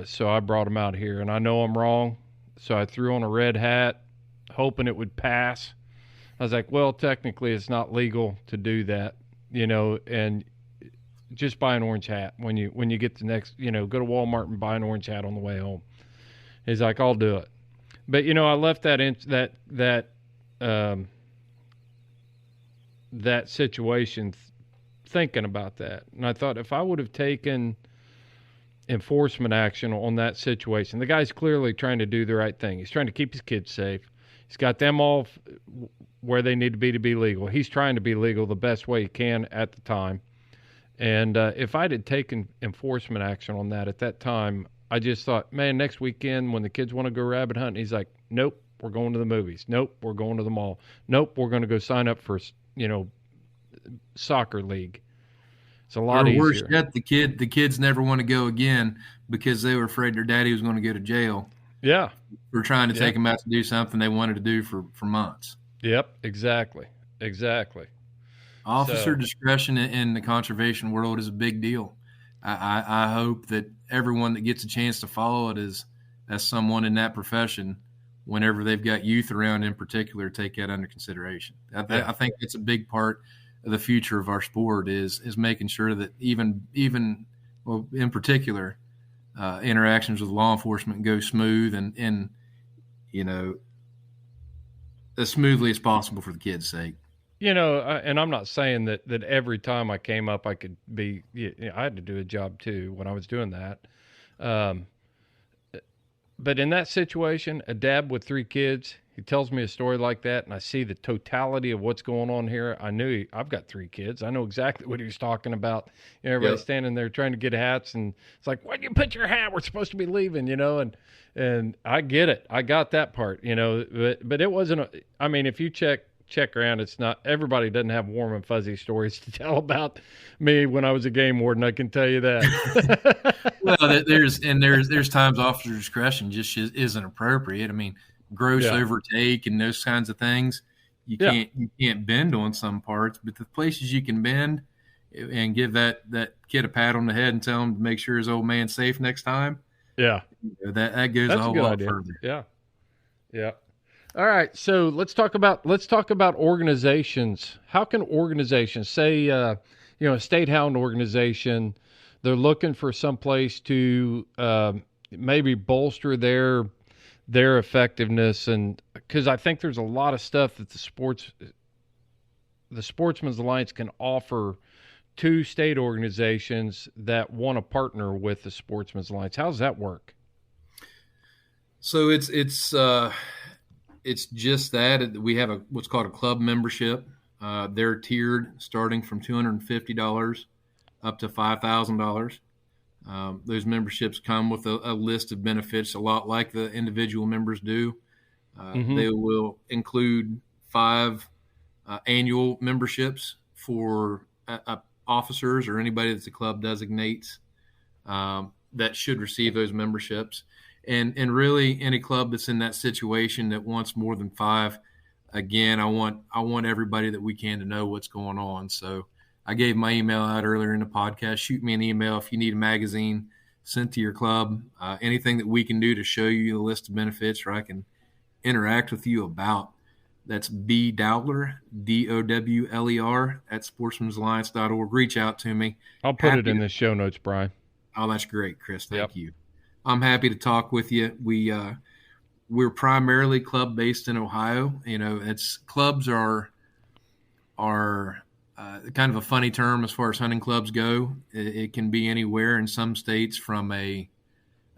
so I brought them out here. And I know I'm wrong, so I threw on a red hat, hoping it would pass. I was like, well, technically it's not legal to do that, and just buy an orange hat when you get the next, go to Walmart and buy an orange hat on the way home. He's like, I'll do it. But, I left that situation thinking about that. And I thought if I would have taken enforcement action on that situation, the guy's clearly trying to do the right thing. He's trying to keep his kids safe. He's got them all where they need to be legal. He's trying to be legal the best way he can at the time. And if I had taken enforcement action on that at that time, I just thought, man, next weekend when the kids want to go rabbit hunting, he's like, nope, we're going to the movies. Nope, we're going to the mall. Nope, we're going to go sign up for, soccer league. It's a lot easier. Worse yet, the kids never want to go again because they were afraid their daddy was going to go to jail. Yeah. We're trying to take them out to do something they wanted to do for months. Yep, exactly. Officer discretion in the conservation world is a big deal. I hope that everyone that gets a chance to follow it as someone in that profession, whenever they've got youth around in particular, take that under consideration. I think it's a big part of the future of our sport is making sure that even in particular, interactions with law enforcement go smooth and as smoothly as possible for the kids' sake. And I'm not saying that every time I came up, I could be, I had to do a job too when I was doing that. But in that situation, a dad with 3 kids, he tells me a story like that, and I see the totality of what's going on here. I've got 3 kids. I know exactly what he was talking about. Everybody's standing there trying to get hats, and it's like, why'd you put your hat? We're supposed to be leaving, and I get it. I got that part, but it wasn't, if you check around, it's not, everybody doesn't have warm and fuzzy stories to tell about me when I was a game warden. I can tell you that. Well, there's times officer discretion just isn't appropriate. gross overtake and those kinds of things. You can't bend on some parts, but the places you can bend and give that kid a pat on the head and tell him to make sure his old man's safe next time. Yeah. That goes a whole lot further. Yeah. Yeah. All right. So let's talk about organizations. How can organizations, say, a state hound organization, they're looking for some place to maybe bolster their effectiveness, and because I think there's a lot of stuff that the Sportsmen's Alliance can offer to state organizations that want to partner with the Sportsmen's Alliance. How does that work? So it's just that we have what's called a club membership. They're tiered starting from $250 up to $5,000. Those memberships come with a list of benefits, a lot like the individual members do. They will include 5 annual memberships for officers or anybody that the club designates that should receive those memberships. And really any club that's in that situation that wants more than 5, again, I want everybody that we can to know what's going on. So I gave my email out earlier in the podcast. Shoot me an email if you need a magazine sent to your club, anything that we can do to show you the list of benefits or I can interact with you about. That's Dowler, DOWLER at sportsmansalliance.org. Reach out to me. I'll put it in the show notes, Brian. Oh, that's great, Chris. Thank you. I'm happy to talk with you. We're primarily club based in Ohio. Clubs are kind of a funny term as far as hunting clubs go. It can be anywhere in some states from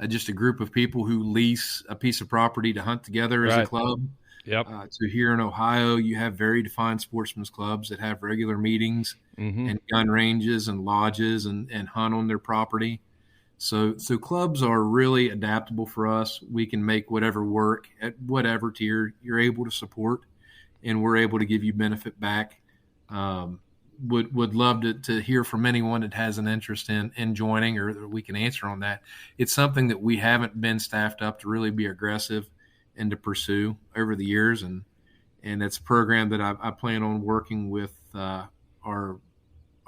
just a group of people who lease a piece of property to hunt together as a club. Yep. So here in Ohio, you have very defined sportsmen's clubs that have regular meetings and gun ranges and lodges and hunt on their property. So clubs are really adaptable for us. We can make whatever work at whatever tier you're able to support, and we're able to give you benefit back. Would love to hear from anyone that has an interest in joining, or that we can answer on that. It's something that we haven't been staffed up to really be aggressive and to pursue over the years, and it's a program that I plan on working with our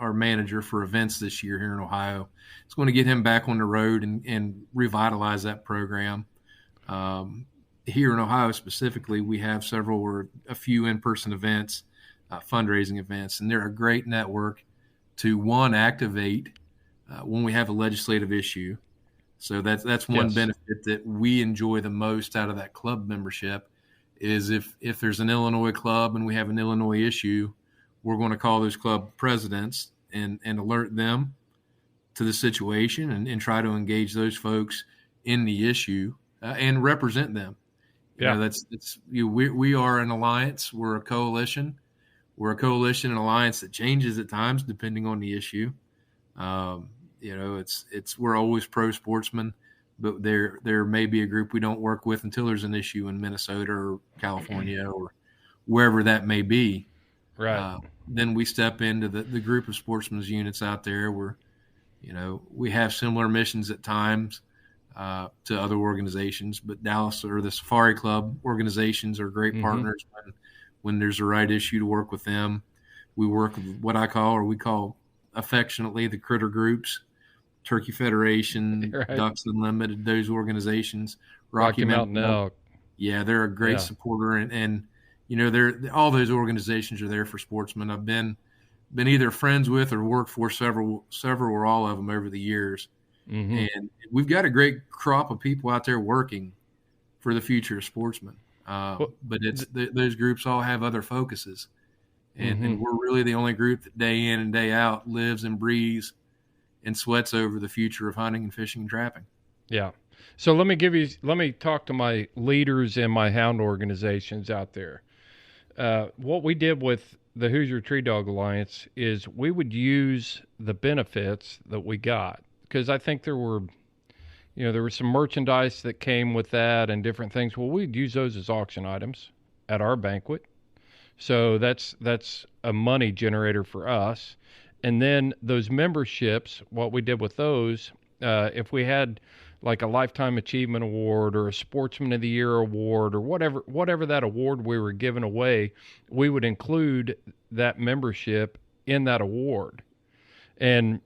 manager for events this year here in Ohio. It's going to get him back on the road and revitalize that program. Here in Ohio specifically, we have a few in-person events, fundraising events, and they're a great network to activate when we have a legislative issue. So that's one benefit that we enjoy the most out of that club membership is if there's an Illinois club and we have an Illinois issue, we're going to call those club presidents and alert them to the situation and try to engage those folks in the issue and represent them. We are an alliance. We're a coalition. We're a coalition and alliance that changes at times depending on the issue. We're always pro sportsmen, but there may be a group we don't work with until there's an issue in Minnesota or California or wherever that may be. Right. Then we step into the group of sportsmen's units out there where, we have similar missions at times to other organizations, but Dallas or the Safari Club organizations are great partners when there's a right issue to work with them. We work with what we call affectionately the critter groups, Turkey Federation, Ducks Unlimited, those organizations, Rocky Mountain Elk. Yeah, they're a great supporter, and all those organizations are there for sportsmen. I've been either friends with or worked for several or all of them over the years, and we've got a great crop of people out there working for the future of sportsmen. But those groups all have other focuses, and we're really the only group that day in and day out lives and breathes and sweats over the future of hunting and fishing and trapping. Yeah. So let me talk to my leaders and my hound organizations out there. What we did with the Hoosier Tree Dog Alliance is we would use the benefits that we got, because I think there were some merchandise that came with that and different things. Well, we'd use those as auction items at our banquet. So that's a money generator for us. And then those memberships, what we did with those, if we had, like a Lifetime Achievement Award or a Sportsman of the Year award or whatever that award we were giving away, we would include that membership in that award. And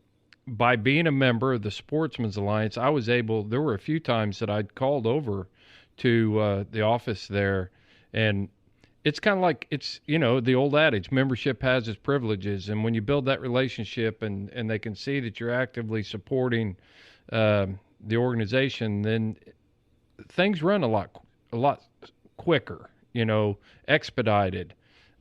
by being a member of the Sportsmen's Alliance, there were a few times that I'd called over to the office there, and it's kind of like, it's, the old adage, membership has its privileges. And when you build that relationship and they can see that you're actively supporting the organization, then things run a lot quicker, expedited.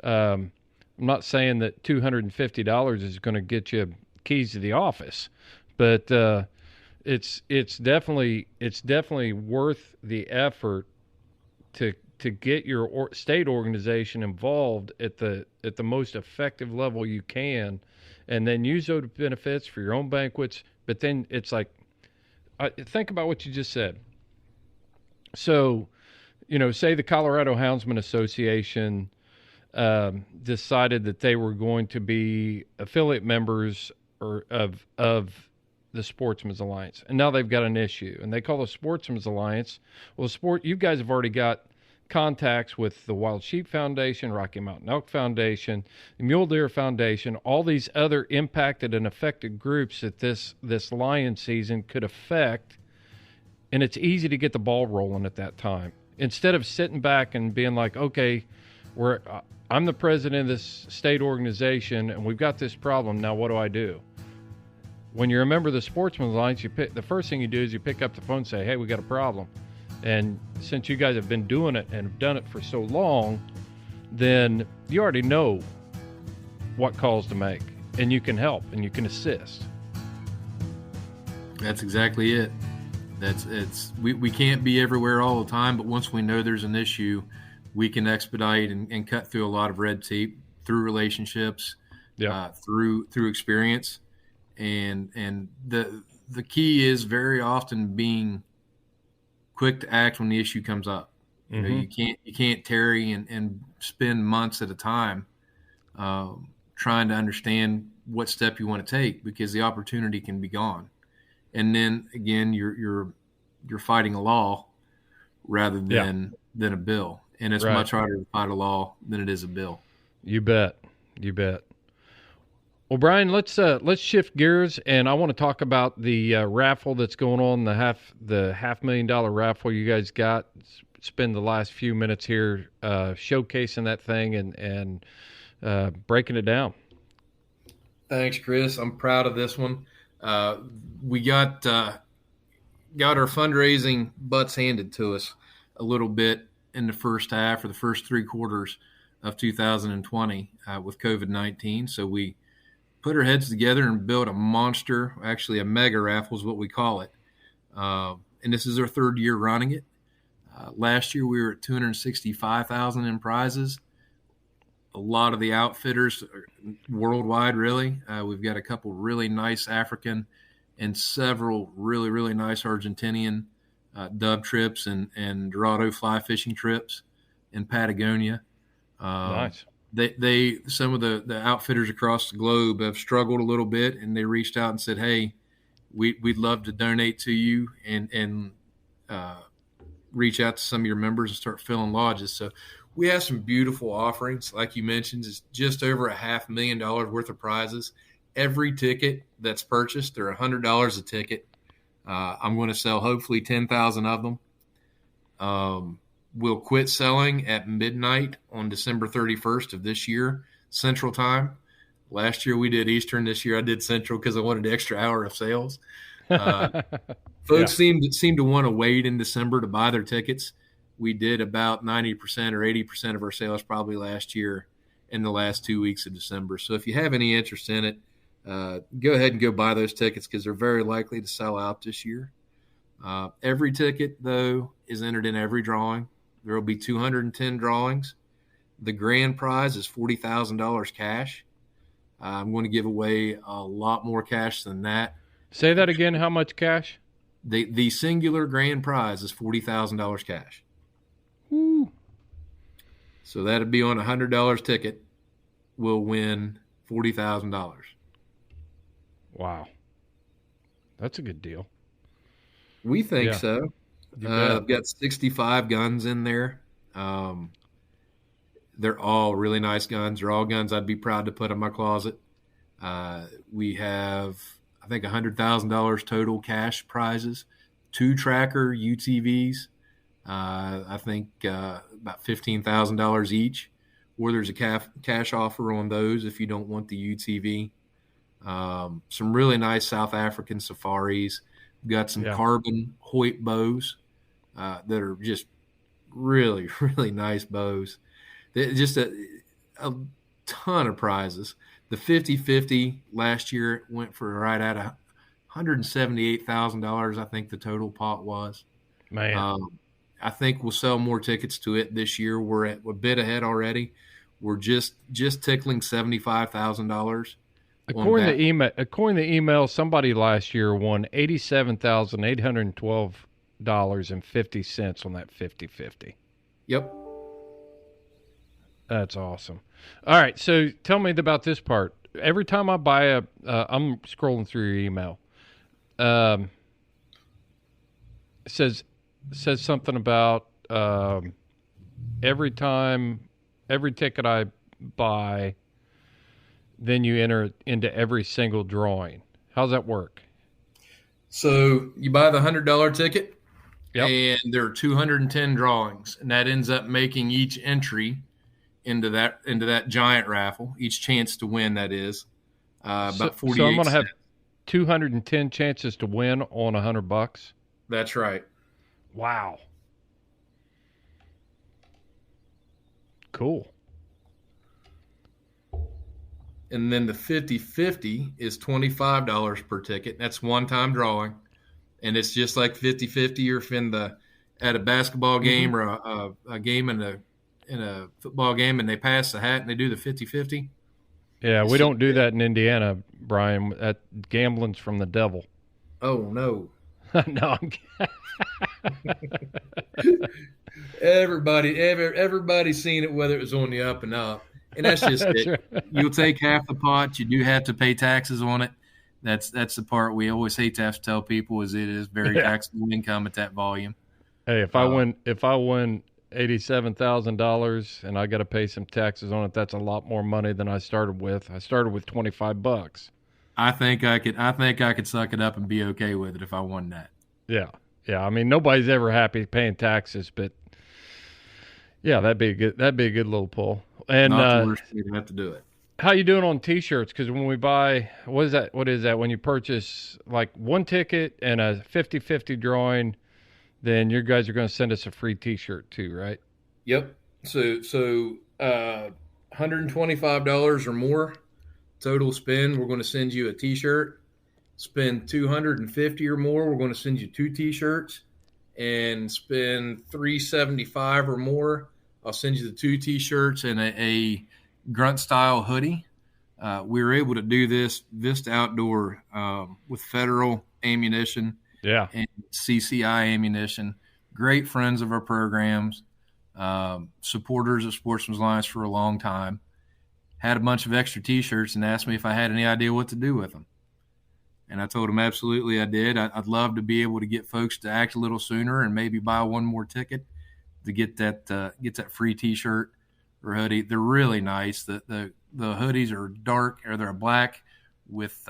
I'm not saying that $250 is going to get you keys to the office, but it's definitely worth the effort to get your state organization involved at the most effective level you can, and then use those benefits for your own banquets. But then it's like, think about what you just said. So, say the Colorado Houndsman Association decided that they were going to be affiliate members of the Sportsmen's Alliance, and now they've got an issue, and they call the Sportsmen's Alliance. Well, you guys have already got contacts with the Wild Sheep Foundation, Rocky Mountain Elk Foundation, the Mule Deer Foundation, all these other impacted and affected groups that this lion season could affect, and it's easy to get the ball rolling at that time. Instead of sitting back and being like, okay, I'm the president of this state organization, and we've got this problem, now what do I do? When you're a member of the Sportsmen's Alliance, the first thing you do is you pick up the phone and say, hey, we got a problem. And since you guys have been doing it and have done it for so long, then you already know what calls to make, and you can help and you can assist. That's exactly it. We can't be everywhere all the time, but once we know there's an issue, we can expedite and cut through a lot of red tape through relationships, through experience, and the key is very often being quick to act when the issue comes up. You can't tarry and spend months at a time trying to understand what step you want to take, because the opportunity can be gone. And then again, you're fighting a law rather than a bill, and it's much harder to fight a law than it is a bill. You bet. Well, Brian, let's shift gears, and I want to talk about the raffle that's going on, the $500,000 raffle you guys got. Spend the last few minutes here showcasing that thing and breaking it down. Thanks, Chris. I'm proud of this one. We got our fundraising butts handed to us a little bit in the first half, or the first 3 quarters of 2020 with COVID-19. So we put our heads together and built a monster, actually a mega raffle is what we call it. And this is our 3rd year running it. Last year we were at $265,000 in prizes. A lot of the outfitters worldwide, really. We've got a couple really nice African and several really, really nice Argentinian dove trips and Dorado fly fishing trips in Patagonia. Nice. Some of the outfitters across the globe have struggled a little bit, and they reached out and said, hey, we'd love to donate to you and reach out to some of your members and start filling lodges. So we have some beautiful offerings. Like you mentioned, it's just over $500,000 worth of prizes. Every ticket that's purchased, they're $100 a ticket. I'm going to sell hopefully 10,000 of them. We'll quit selling at midnight on December 31st of this year, Central Time. Last year we did Eastern. This year I did Central because I wanted an extra hour of sales. Folks seem to want to wait in December to buy their tickets. We did about 90% or 80% of our sales probably last year in the last 2 weeks of December. So if you have any interest in it, go ahead and go buy those tickets because they're very likely to sell out this year. Every ticket, though, is entered in every drawing. There will be 210 drawings. The grand prize is $40,000 cash. I'm going to give away a lot more cash than that. Say that again. How much cash? The singular grand prize is $40,000 cash. Woo. So that'd be on a $100 ticket. We'll win $40,000. Wow. That's a good deal. We think Yeah. so. I've got 65 guns in there. They're all really nice guns. They're all guns I'd be proud to put in my closet. We have, I think, $100,000 total cash prizes, 2 tracker UTVs. I think about $15,000 each, or there's a cash offer on those if you don't want the UTV. Some really nice South African safaris. We've got some carbon Hoyt bows that are just really, really nice bows. Just a ton of prizes. The 50-50 last year went for right at $178,000. I think the total pot was. Man, I think we'll sell more tickets to it this year. We're at a bit ahead already. We're just tickling $75,000. according to email, somebody last year won $87,812.50 on that 50-50. Yep. That's awesome. All right, so tell me about this part. Every time I buy I'm scrolling through your email. It says something about every ticket I buy, then you enter into every single drawing. How's that work? So you buy the $100 ticket, Yep. and there are 210 drawings, and that ends up making each entry into that giant raffle. Each chance to win, that is about 48. So I'm going to have 210 chances to win on $100. That's right. Wow. Cool. And then the 50-50 is $25 per ticket. That's one-time drawing, and it's just like 50-50. You're at a basketball game or a game in a football game, and they pass the hat and they do the 50-50. Yeah, we don't do that in Indiana, Brian. That gambling's from the devil. Oh no. No, Everybody's seen it, whether it was on the up and up, and that's just That's it. right. You'll take half the pot. You do have to pay taxes on it. That's the part we always hate to have to tell people is it is very taxable income at that volume. Hey, if I win $87,000 and I got to pay some taxes on it, that's a lot more money than I started with. I started with $25. I think I could suck it up and be okay with it if I won that. Yeah. I mean, nobody's ever happy paying taxes, but yeah, that'd be a good little pull. And not the worst way to have to do it. How you doing on T-shirts? Because when we buy, what is that? When you purchase like one ticket and a 50-50 drawing, then your guys are going to send us a free T-shirt too, right? Yep. So $125 or more total spend, we're going to send you a T-shirt. Spend $250 or more, we're going to send you 2 T-shirts. And spend $375 or more, I'll send you the 2 T-shirts and a grunt style hoodie. We were able to do this Vista Outdoor with federal ammunition. Yeah. And CCI ammunition. Great friends of our programs, supporters of Sportsmen's Alliance for a long time. Had a bunch of extra T-shirts and asked me if I had any idea what to do with them. And I told them absolutely I did. I'd love to be able to get folks to act a little sooner and maybe buy one more ticket to get that free T-shirt or hoodie. They're really nice. The hoodies are dark, or they're black with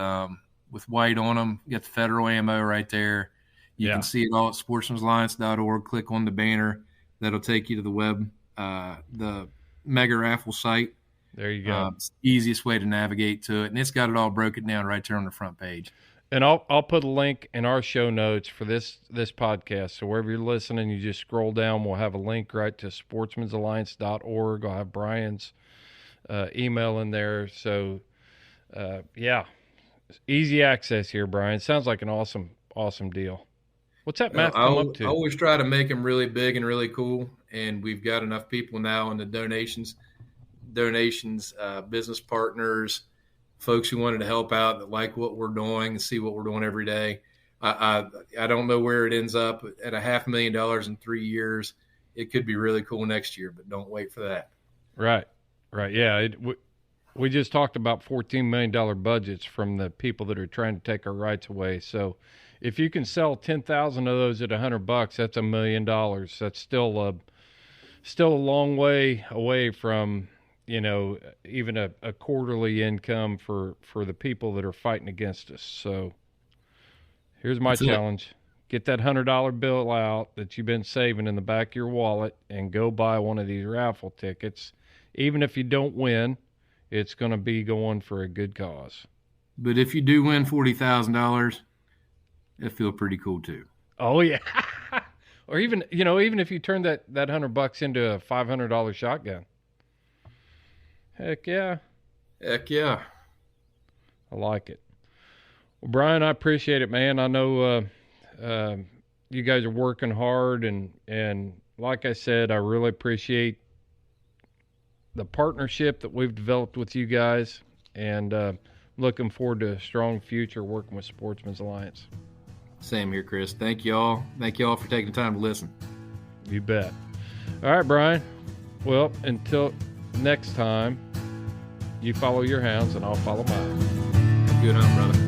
white on them. You got the federal ammo right there. You can see it all at sportsmansalliance.org. Click on the banner. That'll take you to the web, the Mega Raffle site. There you go. It's the easiest way to navigate to it, and it's got it all broken down right there on the front page. And I'll put a link in our show notes for this podcast. So wherever you're listening, you just scroll down. We'll have a link right to sportsmansalliance.org. I'll have Brian's email in there. So, easy access here, Brian. Sounds like an awesome deal. What's that math come up to? I always try to make them really big and really cool, and we've got enough people now in the donations, business partners, folks who wanted to help out that like what we're doing and see what we're doing every day. I don't know where it ends up at $500,000 in 3 years. It could be really cool next year, but don't wait for that. Right. Yeah. We just talked about $14 million budgets from the people that are trying to take our rights away. So if you can sell 10,000 of those at $100, that's $1 million. That's still a long way away from, even a quarterly income for the people that are fighting against us. So here's my challenge. Get that $100 bill out that you've been saving in the back of your wallet and go buy one of these raffle tickets. Even if you don't win, it's going to be going for a good cause. But if you do win $40,000, it'll feel pretty cool too. Oh yeah. Or even if you turn that $100 into a $500 shotgun. Heck yeah. Heck yeah. I like it. Well, Brian, I appreciate it, man. I know you guys are working hard, and like I said, I really appreciate the partnership that we've developed with you guys, and looking forward to a strong future working with Sportsmen's Alliance. Same here, Chris. Thank you all. Thank you all for taking the time to listen. You bet. All right, Brian. Well, until next time, you follow your hounds and I'll follow mine. Good hunt, brother.